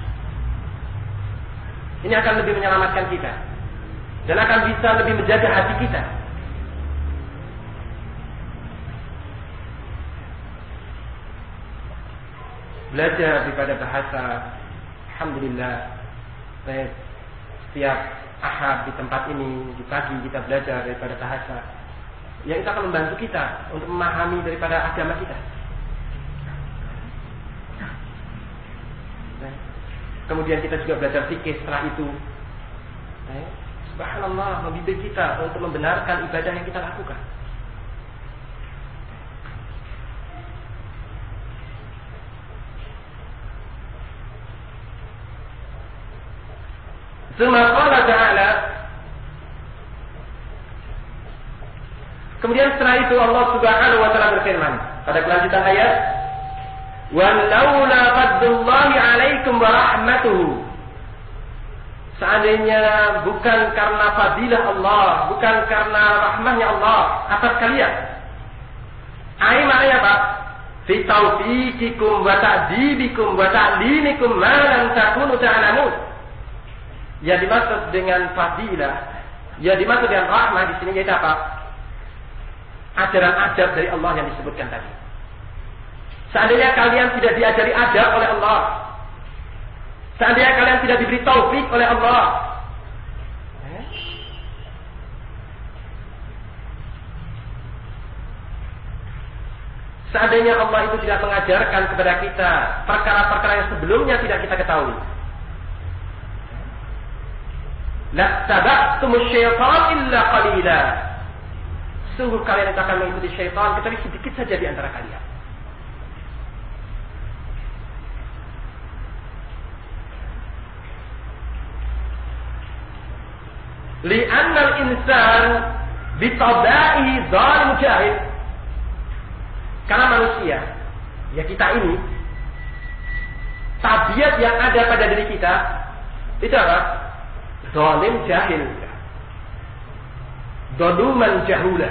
Ini akan lebih menyelamatkan kita dan akan bisa lebih menjaga hati kita. Belajar daripada bahasa, alhamdulillah, setiap Ahad di tempat ini, di pagi kita belajar daripada bahasa yang itu akan membantu kita untuk memahami daripada agama kita. Kemudian kita juga belajar fikih setelah itu. Subhanallah, membimbing kita untuk membenarkan ibadah yang kita lakukan. Tsumma qala ta'ala, kemudian setelah itu Allah Subhanahu wa taala berfirman pada kelanjutan ayat, "Walaula fadlullahi 'alaikum wa rahmatuhu." Seandainya bukan karena fadilah Allah, bukan karena rahmahnya Allah atas kalian. Ai maknanya apa? Fi taufiqikum wa ta'dibikum wa ta'limikum ma lam takunu ta'lamun. Ya dimaksud dengan fadilah, ya dimaksud dengan rahmah di sini yaitu apa? Ajaran adab dari Allah yang disebutkan tadi. Seandainya kalian tidak diajari adab oleh Allah, seandainya kalian tidak diberi taufik oleh Allah, seandainya Allah itu tidak mengajarkan kepada kita perkara-perkara yang sebelumnya tidak kita ketahui, la tabaqtumus syaitan illa qalila. Sungguh kalian akan mengikuti syaitan kecuali sedikit saja di antara kalian. Li'anna al-insan bitabaihi zalim jahil. Karena manusia, ya kita ini, tabiat yang ada pada diri kita itu apa? Zalim jahil, doluman jahula,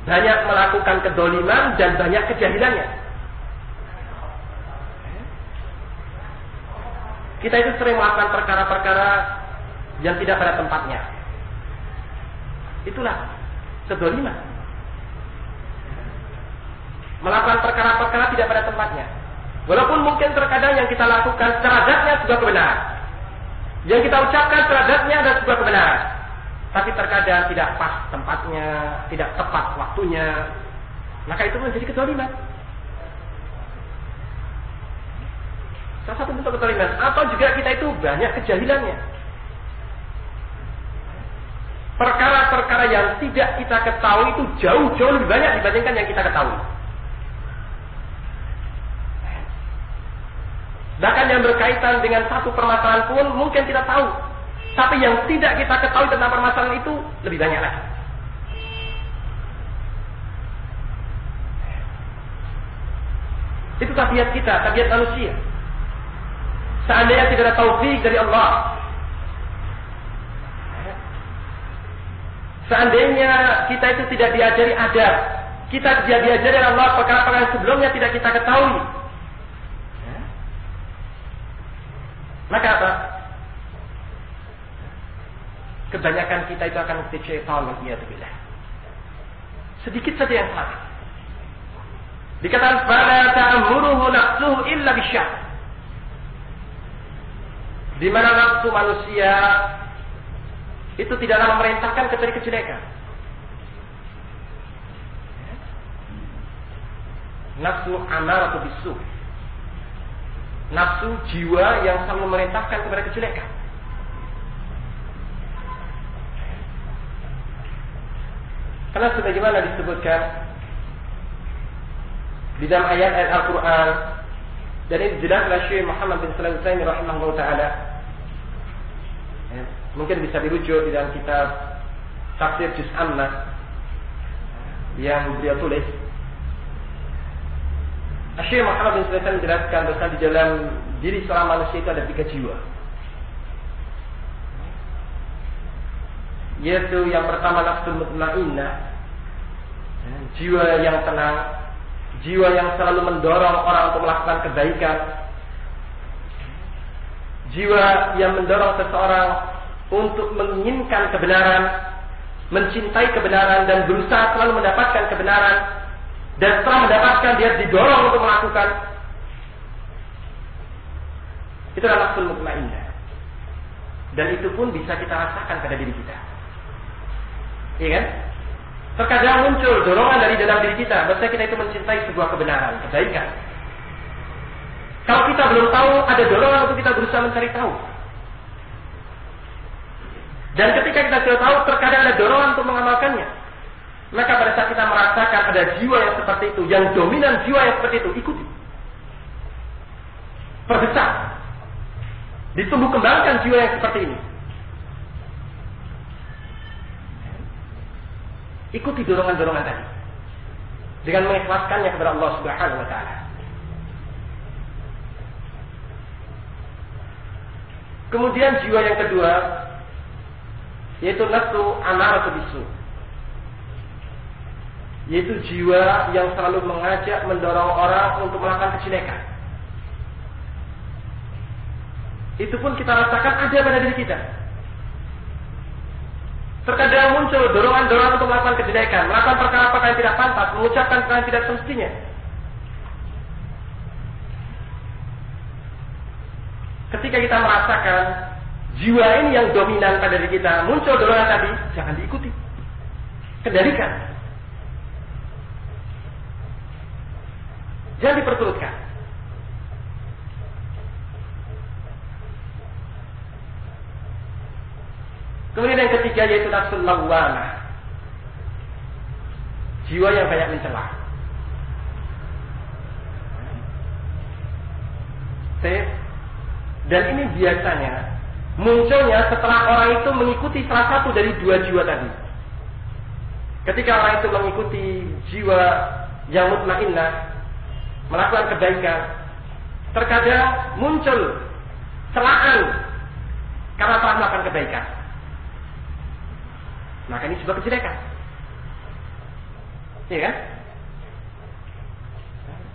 banyak melakukan kedoliman dan banyak kejahilannya. Kita itu sering melakukan perkara-perkara yang tidak pada tempatnya. Itulah kedoliman, melakukan perkara-perkara tidak pada tempatnya. Walaupun mungkin terkadang yang kita lakukan secara zatnya sudah kebenaran, yang kita ucapkan terhadapnya adalah sebuah kebenaran, tapi terkadang tidak pas tempatnya, tidak tepat waktunya, maka itu menjadi kezaliman. Salah satu bentuk kezaliman. Atau juga kita itu banyak kejahilannya, perkara-perkara yang tidak kita ketahui itu jauh-jauh lebih banyak dibandingkan yang kita ketahui. Bahkan yang berkaitan dengan satu permasalahan pun mungkin kita tahu, tapi yang tidak kita ketahui tentang permasalahan itu lebih banyak lagi. Itu tabiat kita, tabiat manusia. Seandainya tidak ada taufik dari Allah, seandainya kita itu tidak diajari adab, kita tidak diajari Allah perkara-perkara yang sebelumnya tidak kita ketahui, maka apa? Kebanyakan kita itu akan mengikuti syaitan, waliyadzubillah. Sedikit saja yang salah. Dikatakan fala ta'muruhu nafsuhu illa bisyarr. Di mana nafsu manusia itu tidaklah memerintahkan kecuali kejelekan. Nafsu amaratu bisu. Nafsu jiwa yang selalu memerintahkan kepada kejelekan. Karena sebagaimana disebutkan di dalam ayat-ayat Al-Quran, dan ini jelas oleh Syekh Muhammad bin Shalih Al-Utsaimin rahimahullah taala. Mungkin bisa dirujuk di dalam kitab Tafsir Juz Amma yang beliau tulis. Syekh Muhammad bin Shalih Al-Utsaimin menjelaskan bahwa di dalam diri seorang manusia itu ada 3 jiwa. Yaitu yang pertama nafsul mutmainnah, jiwa yang tenang, jiwa yang selalu mendorong orang untuk melakukan kebaikan, jiwa yang mendorong seseorang untuk menginginkan kebenaran, mencintai kebenaran dan berusaha selalu mendapatkan kebenaran. Dan setelah mendapatkan dia didorong untuk melakukan. Itu adalah nafsul mutmainnah. Dan itu pun bisa kita rasakan pada diri kita. Iya kan? Terkadang muncul dorongan dari dalam diri kita, bahwa kita itu mencintai sebuah kebenaran, kebaikan. Kalau kita belum tahu, ada dorongan untuk kita berusaha mencari tahu. Dan ketika kita sudah tahu, terkadang ada dorongan untuk mengamalkannya. Maka pada saat kita merasakan ada jiwa yang seperti itu, yang dominan jiwa yang seperti itu, ikuti. Perbesar. Ditumbuh kembangkan jiwa yang seperti ini. Ikuti dorongan-dorongan tadi. Dengan mengikhlaskannya kepada Allah Subhanahu wa Ta'ala. Kemudian jiwa yang kedua, yaitu nafsu amaratu bisu, yaitu jiwa yang selalu mengajak, mendorong orang untuk melakukan kejelekan. Itu pun kita rasakan ada pada diri kita. Terkadang muncul dorongan-dorongan untuk melakukan kejelekan, melakukan perkara-perkara yang tidak pantas, mengucapkan perkara yang tidak semestinya. Ketika kita merasakan jiwa ini yang dominan pada diri kita, muncul dorongan tadi, jangan diikuti. Kendalikan. Jangan diperturutkan. Kemudian yang ketiga yaitu nafsul lawwamah. Jiwa yang banyak mencela. Dan ini biasanya munculnya setelah orang itu mengikuti salah satu dari dua jiwa tadi. Ketika orang itu mengikuti jiwa yang mutmainnah, melakukan kebaikan, terkadang muncul celaan karena telah melakukan kebaikan. Maka ini sebuah kejelekan. Iya kan?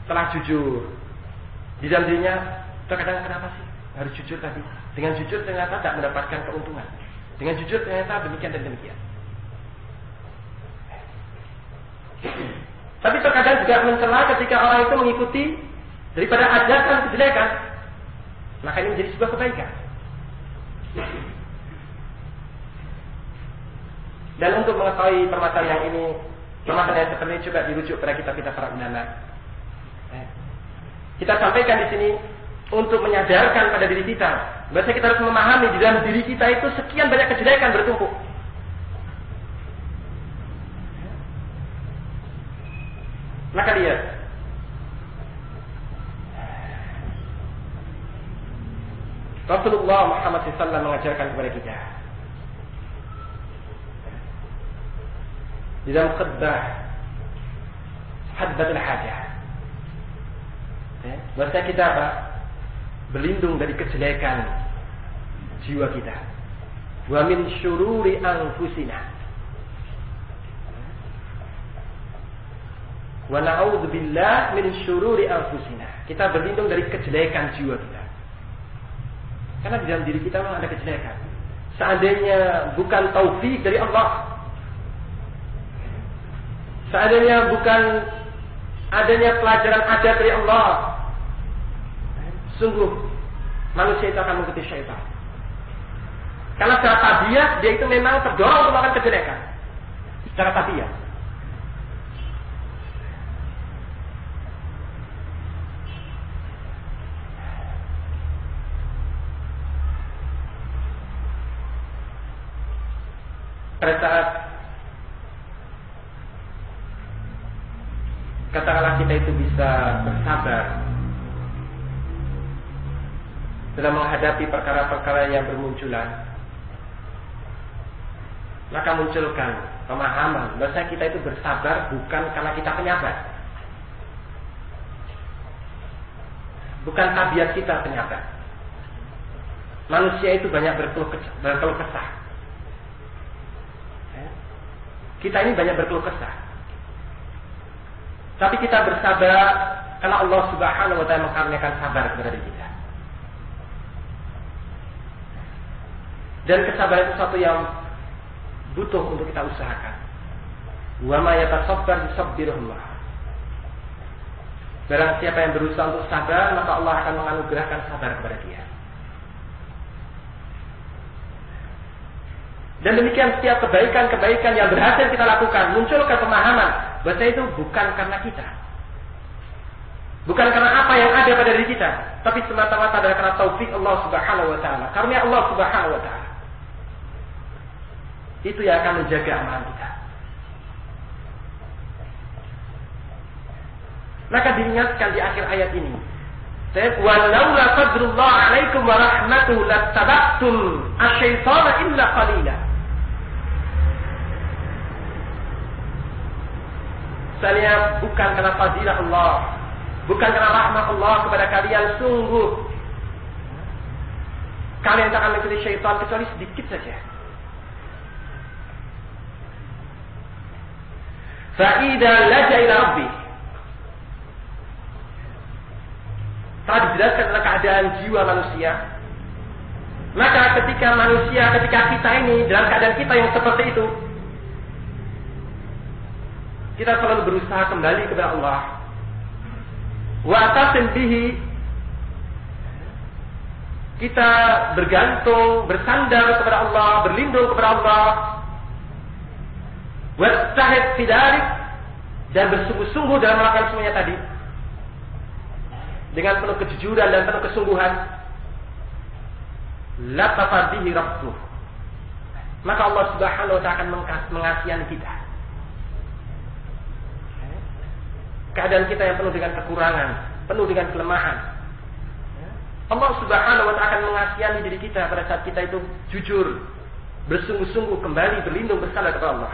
Telah jujur di dalam dirinya, terkadang kenapa sih harus jujur tadi? Dengan jujur ternyata tak mendapatkan keuntungan. Dengan jujur ternyata demikian dan demikian. Tapi terkadang juga mencela ketika orang itu mengikuti daripada ajakan kejelekan. Maka ini menjadi sebuah kebaikan. Dan untuk mengetahui permasalahan ini, permasalahan yang seperti ini coba dirujuk pada kitab-kitab para ulama. Kita sampaikan di sini untuk menyadarkan pada diri kita, bahwa kita harus memahami di dalam diri kita itu sekian banyak kejelekan bertumpuk. Maka lihat, Rasulullah Muhammad SAW mengajarkan kepada kita di dalam khutbah Hadbatul Hajah, bahwa kita apa? Berlindung dari kejelekan jiwa kita. Wa min syururi anfusina. Wa na'udzubillah min syururi anfusina. Kita berlindung dari kejelekan jiwa kita. Karena di dalam diri kita memang ada kejelekan. Seandainya bukan taufik dari Allah, seandainya bukan adanya pelajaran adat dari Allah, sungguh manusia itu akan mengikuti syaitan. Karena secara tabiat dia itu memang terdorong untuk melakukan kejelekan. Secara tabiat. Pada saat katakanlah kita itu bisa bersabar dalam menghadapi perkara-perkara yang bermunculan, maka munculkan pemahaman bahwa kita itu bersabar bukan karena kita penyabar, bukan tabiat kita penyabar. Manusia itu banyak berkeluh kesah. Kita ini banyak berkeluh kesah. Tapi kita bersabar karena Allah Subhanahu wa Ta'ala mengaruniakan sabar kepada diri kita. Dan kesabaran itu satu yang butuh untuk kita usahakan. Wa ma yatasabbar yusabbirullah. Barang siapa yang berusaha untuk sabar, maka Allah akan menganugerahkan sabar kepada dia. Dan demikian setiap kebaikan-kebaikan yang berhasil kita lakukan, munculkan pemahaman bahwa itu bukan karena kita, bukan karena apa yang ada pada diri kita, tapi semata-mata adalah karena taufik Allah Subhanahu wa Ta'ala, karunia Allah Subhanahu wa Ta'ala. Itu yang akan menjaga amalan kita. Maka diingatkan di akhir ayat ini, walaula fadlullah 'alaikum wa rahmatuhu lattaba'tum asy-syaitana illa qalila. Saya bukan karena fadilah Allah, bukan karena rahmat Allah kepada kalian, sungguh kalian tak akan mengikuti syaitan kecuali sedikit saja. Fa'idha laja ila rabbih. Telah dijelaskan tentang keadaan jiwa manusia. Maka ketika kita ini dalam keadaan kita yang seperti itu, kita selalu berusaha kembali kepada Allah. Wa atasim bihi, kita bergantung, bersandar kepada Allah, berlindung kepada Allah. Wastahid fidalik, dan bersungguh-sungguh dalam melakukan semuanya tadi dengan penuh kejujuran dan penuh kesungguhan. La tafadihi rabbuh, maka Allah Subhanahu wa ta'ala akan mengasihani kita. Keadaan kita yang penuh dengan kekurangan, penuh dengan kelemahan, Allah Subhanahu wa ta'ala akan mengasihani diri kita pada saat kita itu jujur, bersungguh-sungguh kembali berlindung bersandar kepada Allah.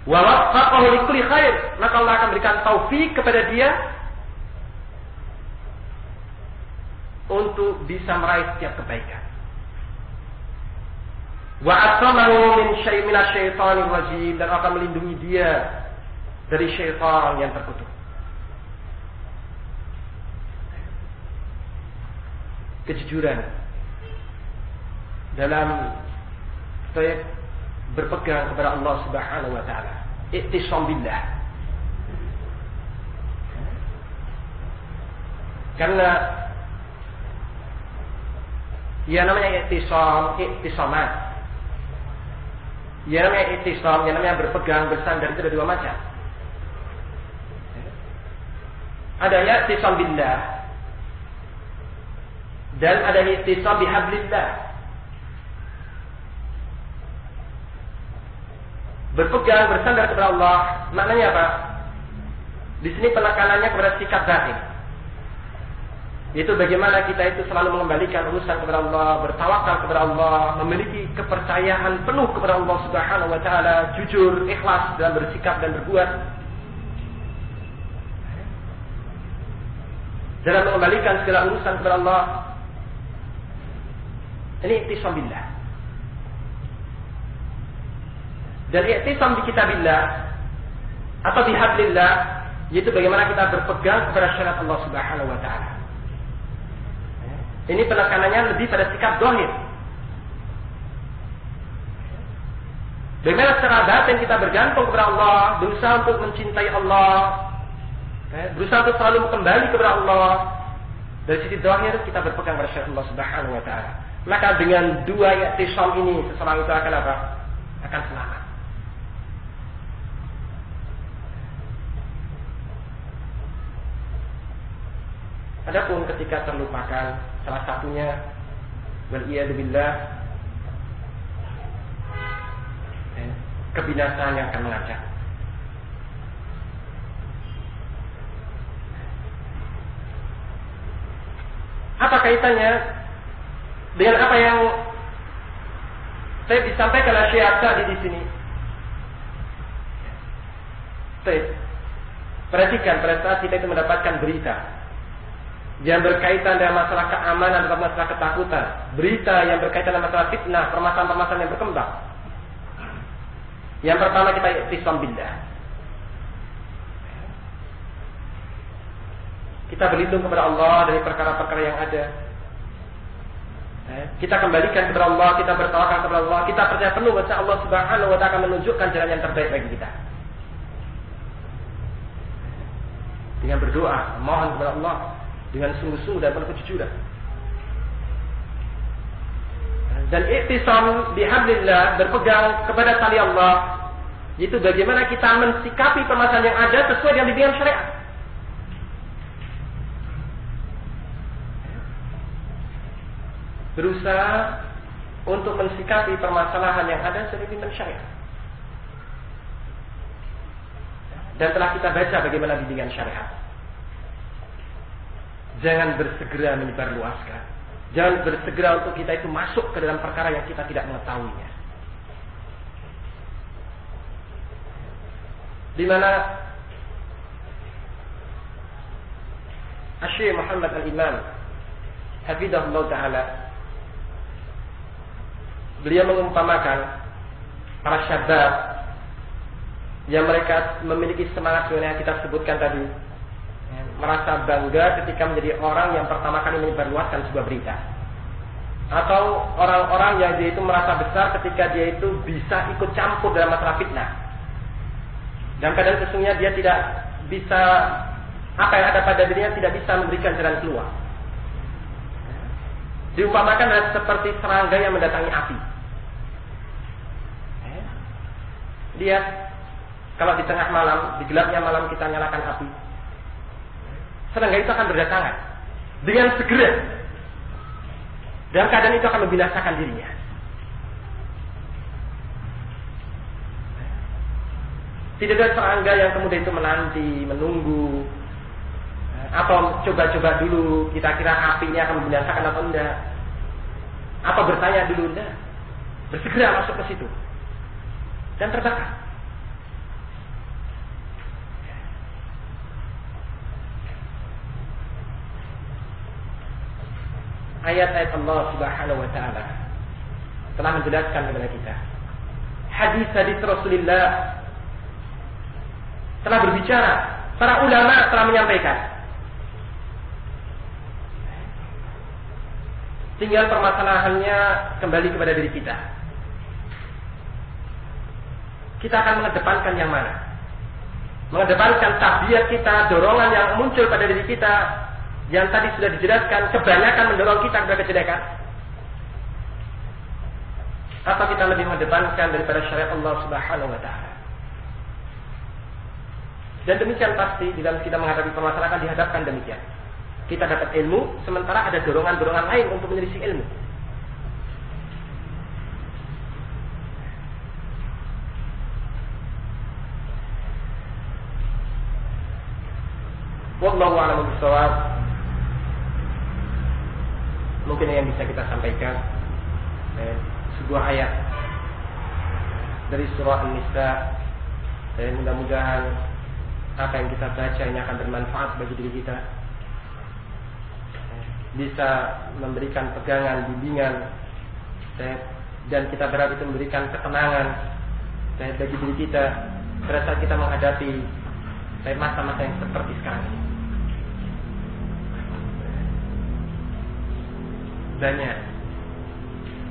Wa waffaqahu likulli khair, maka Allah akan berikan taufik kepada dia untuk bisa meraih setiap kebaikan. Wa asamahu min minasyaitonir rajim, dan akan melindungi dia dari syaitan yang terkutuk. Kejujuran dalam berpegang kepada Allah Subhanahu wa ta'ala, i'tisam billah. Karena ya namanya i'tisamat, ya namanya i'tisam, ya namanya berpegang, bersandar, itu ada dua macam. Ada i'tisam billah dan ada i'tisam bihablillah. Berpegang, bersandar kepada Allah, maknanya apa? Di sini penekanannya kepada sikap batin. Yaitu bagaimana kita itu selalu mengembalikan urusan kepada Allah, bertawakal kepada Allah, memiliki kepercayaan penuh kepada Allah Subhanahu wa ta'ala, jujur, ikhlas dalam bersikap dan berbuat, dalam mengembalikan segala urusan kepada Allah. Ini i'tisam billah. Dan i'tisam bi kitabillah atau bihablillah, yaitu bagaimana kita berpegang kepada syariat Allah Subhanahu wa ta'ala. Ini penekanannya lebih pada sikap zahir. Bagaimana secara batin kita bergantung kepada Allah, berusaha untuk mencintai Allah, berusaha untuk selalu kembali kepada Allah. Dari sisi zahir kita berpegang pada syariat Allah Subhanahu wa ta'ala. Maka dengan dua i'tisam ini, seseorang itu akan apa? Akan selamat. Adapun ketika terlupakan salah satunya, wal-iyadu billah, kebinasaan yang akan mengajak. Apa kaitannya dengan apa yang saya disampaikan oleh Syekh tadi di sini? Perhatikan pada saat kita itu mendapatkan berita yang berkaitan dengan masalah keamanan atau masalah ketakutan, berita yang berkaitan dengan masalah fitnah, permasalahan-permasalahan yang berkembang. Yang pertama kita i'tisam billah. Kita berlindung kepada Allah dari perkara-perkara yang ada. Kita kembalikan kepada Allah, kita bertawakal kepada Allah, kita percaya penuh bahwa Allah Subhanahu wa ta'ala akan menunjukkan jalan yang terbaik bagi kita. Dengan berdoa, mohon kepada Allah dengan sungguh-sungguh dan penuh kejujuran. Dan i'tisam bihablillah, berpegang kepada tali Allah, yaitu bagaimana kita mensikapi permasalahan yang ada sesuai dengan bimbingan syariat. Berusaha untuk mensikapi permasalahan yang ada sebagai bimbingan syariat. Dan telah kita baca bagaimana bimbingan syariat. Jangan bersegera menyebarluaskan. Jangan bersegera untuk kita itu masuk ke dalam perkara yang kita tidak mengetahuinya. Di mana Syekh Muhammad Al-Imam hafizahullah taala, beliau mengumpamakan para syabab yang mereka memiliki semangat yang kita sebutkan tadi, merasa bangga ketika menjadi orang yang pertama kali menyebarluaskan sebuah berita, atau orang-orang yang dia itu merasa besar ketika dia itu bisa ikut campur dalam masalah fitnah. Dalam keadaan sesungguhnya dia tidak bisa, apa yang ada pada dirinya tidak bisa memberikan jalan keluar. Diumpamakan seperti serangga yang mendatangi api. Lihat, kalau di tengah malam, di gelapnya malam kita nyalakan api, serangga itu akan berdatangan dengan segera. Dalam keadaan itu akan membinasakan dirinya. Tidak ada serangga yang kemudian itu menanti, menunggu, atau coba-coba dulu, kira-kira api ini akan membinasakan atau enggak, atau bertanya dulu, enggak, bersegera masuk ke situ dan terbakar. Ayat-ayat Allah Subhanahu wa taala telah menjelaskan kepada kita. Hadis-hadis Rasulullah telah berbicara, para ulama telah menyampaikan. Tinggal permasalahannya kembali kepada diri kita. Kita akan mengedepankan yang mana? Mengedepankan tabiat kita, dorongan yang muncul pada diri kita, yang tadi sudah dijelaskan, kebanyakan mendorong kita kepada kejelekan, atau kita lebih mengedepankan daripada syariat Allah Subhanahu wa taala. Dan demikian pasti di dalam kita menghadapi permasalahan dihadapkan demikian. Kita dapat ilmu, sementara ada dorongan-dorongan lain untuk menyelisih ilmu. Wallahu a'lam bishawab. Mungkin yang bisa kita sampaikan sebuah ayat dari surah An-Nisa. Dan mudah-mudahan apa yang kita baca ini akan bermanfaat bagi diri kita, bisa memberikan pegangan, bimbingan, dan kita berharap itu memberikan ketenangan bagi diri kita pada saat kita menghadapi masa-masa yang seperti sekarang ini.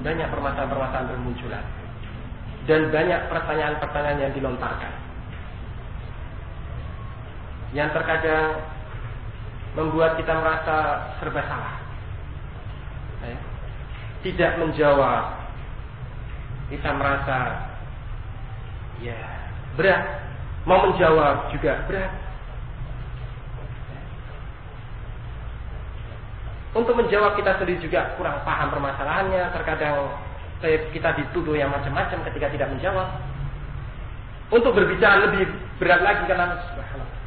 Banyak permasalahan-permasalahan bermunculan dan banyak pertanyaan-pertanyaan yang dilontarkan, yang terkadang membuat kita merasa serba salah, tidak menjawab. Kita merasa berat, mau menjawab juga berat. Untuk menjawab kita sendiri juga kurang paham permasalahannya. Terkadang kita dituduh yang macam-macam ketika tidak menjawab. Untuk berbicara lebih berat lagi karena subhanallah,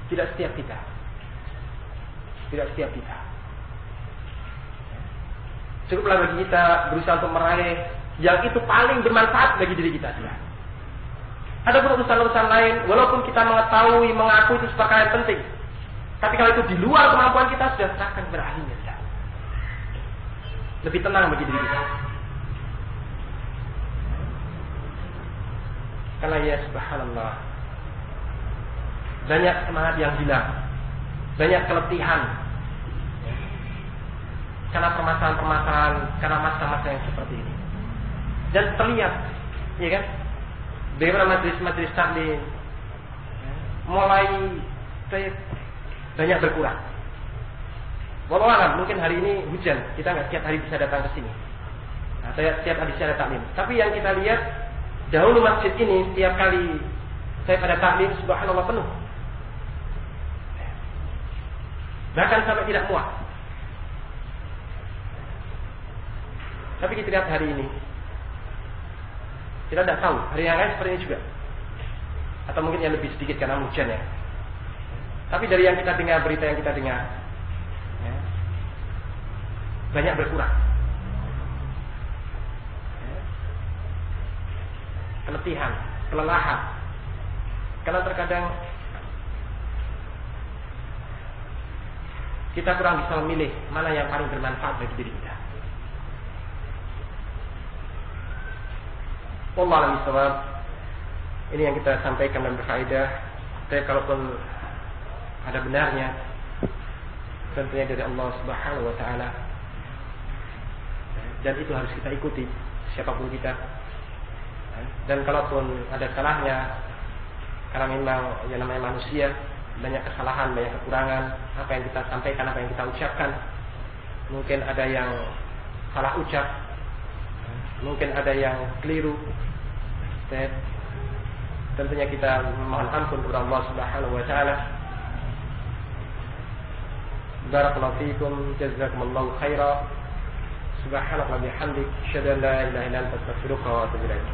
tidak setiap kita. Cukuplah bagi kita berusaha untuk meraih yang itu paling bermanfaat bagi diri kita. Ada pun urusan-urusan lain, walaupun kita mengetahui, mengaku itu perkara yang penting, tapi kalau itu di luar kemampuan kita, sudah serahkan kepada ahlinya. Lebih tenang bagi diri kita. Karena ya subhanallah, banyak semangat yang hilang, banyak keletihan, karena permasalahan-permasalahan, karena masa-masa yang seperti ini. Dan terlihat, ya kan, bagaimana majelis-majelis taklim mulai banyak berkurang. Walau alam, mungkin hari ini hujan, kita nggak setiap hari bisa datang ke sini. Setiap hari bisa ada taklim. Tapi yang kita lihat, dahulu masjid ini setiap kali saya pada taklim, subhanallah penuh. Bahkan sampai tidak muat. Tapi kita lihat hari ini, kita tidak tahu hari yang lain seperti ini juga, atau mungkin yang lebih sedikit karena hujan ya. Tapi dari yang kita dengar, berita yang kita dengar, ya, banyak berkurang. Ya. Keletihan, kelelahan. Karena terkadang kita kurang bisa memilih mana yang paling bermanfaat bagi diri kita. Wallahu a'lam bishawab. Ini yang kita sampaikan dan berfaedah. Tapi kalaupun ada benarnya, tentunya dari Allah Subhanahu wa taala. Dan itu harus kita ikuti siapapun kita. Dan kalaupun ada salahnya, karena memang yang namanya manusia, banyak kesalahan, banyak kekurangan, apa yang kita sampaikan, apa yang kita ucapkan, mungkin ada yang salah ucap, mungkin ada yang keliru. Tentunya kita mohon ampun kepada Allah Subhanahu wa taala. Barakallahu fiikum, jazakumullahu khairan. Subhanallah wa bihamdik, asyhadu an la ilaha illa anta, astaghfiruka wa atubu ilaik.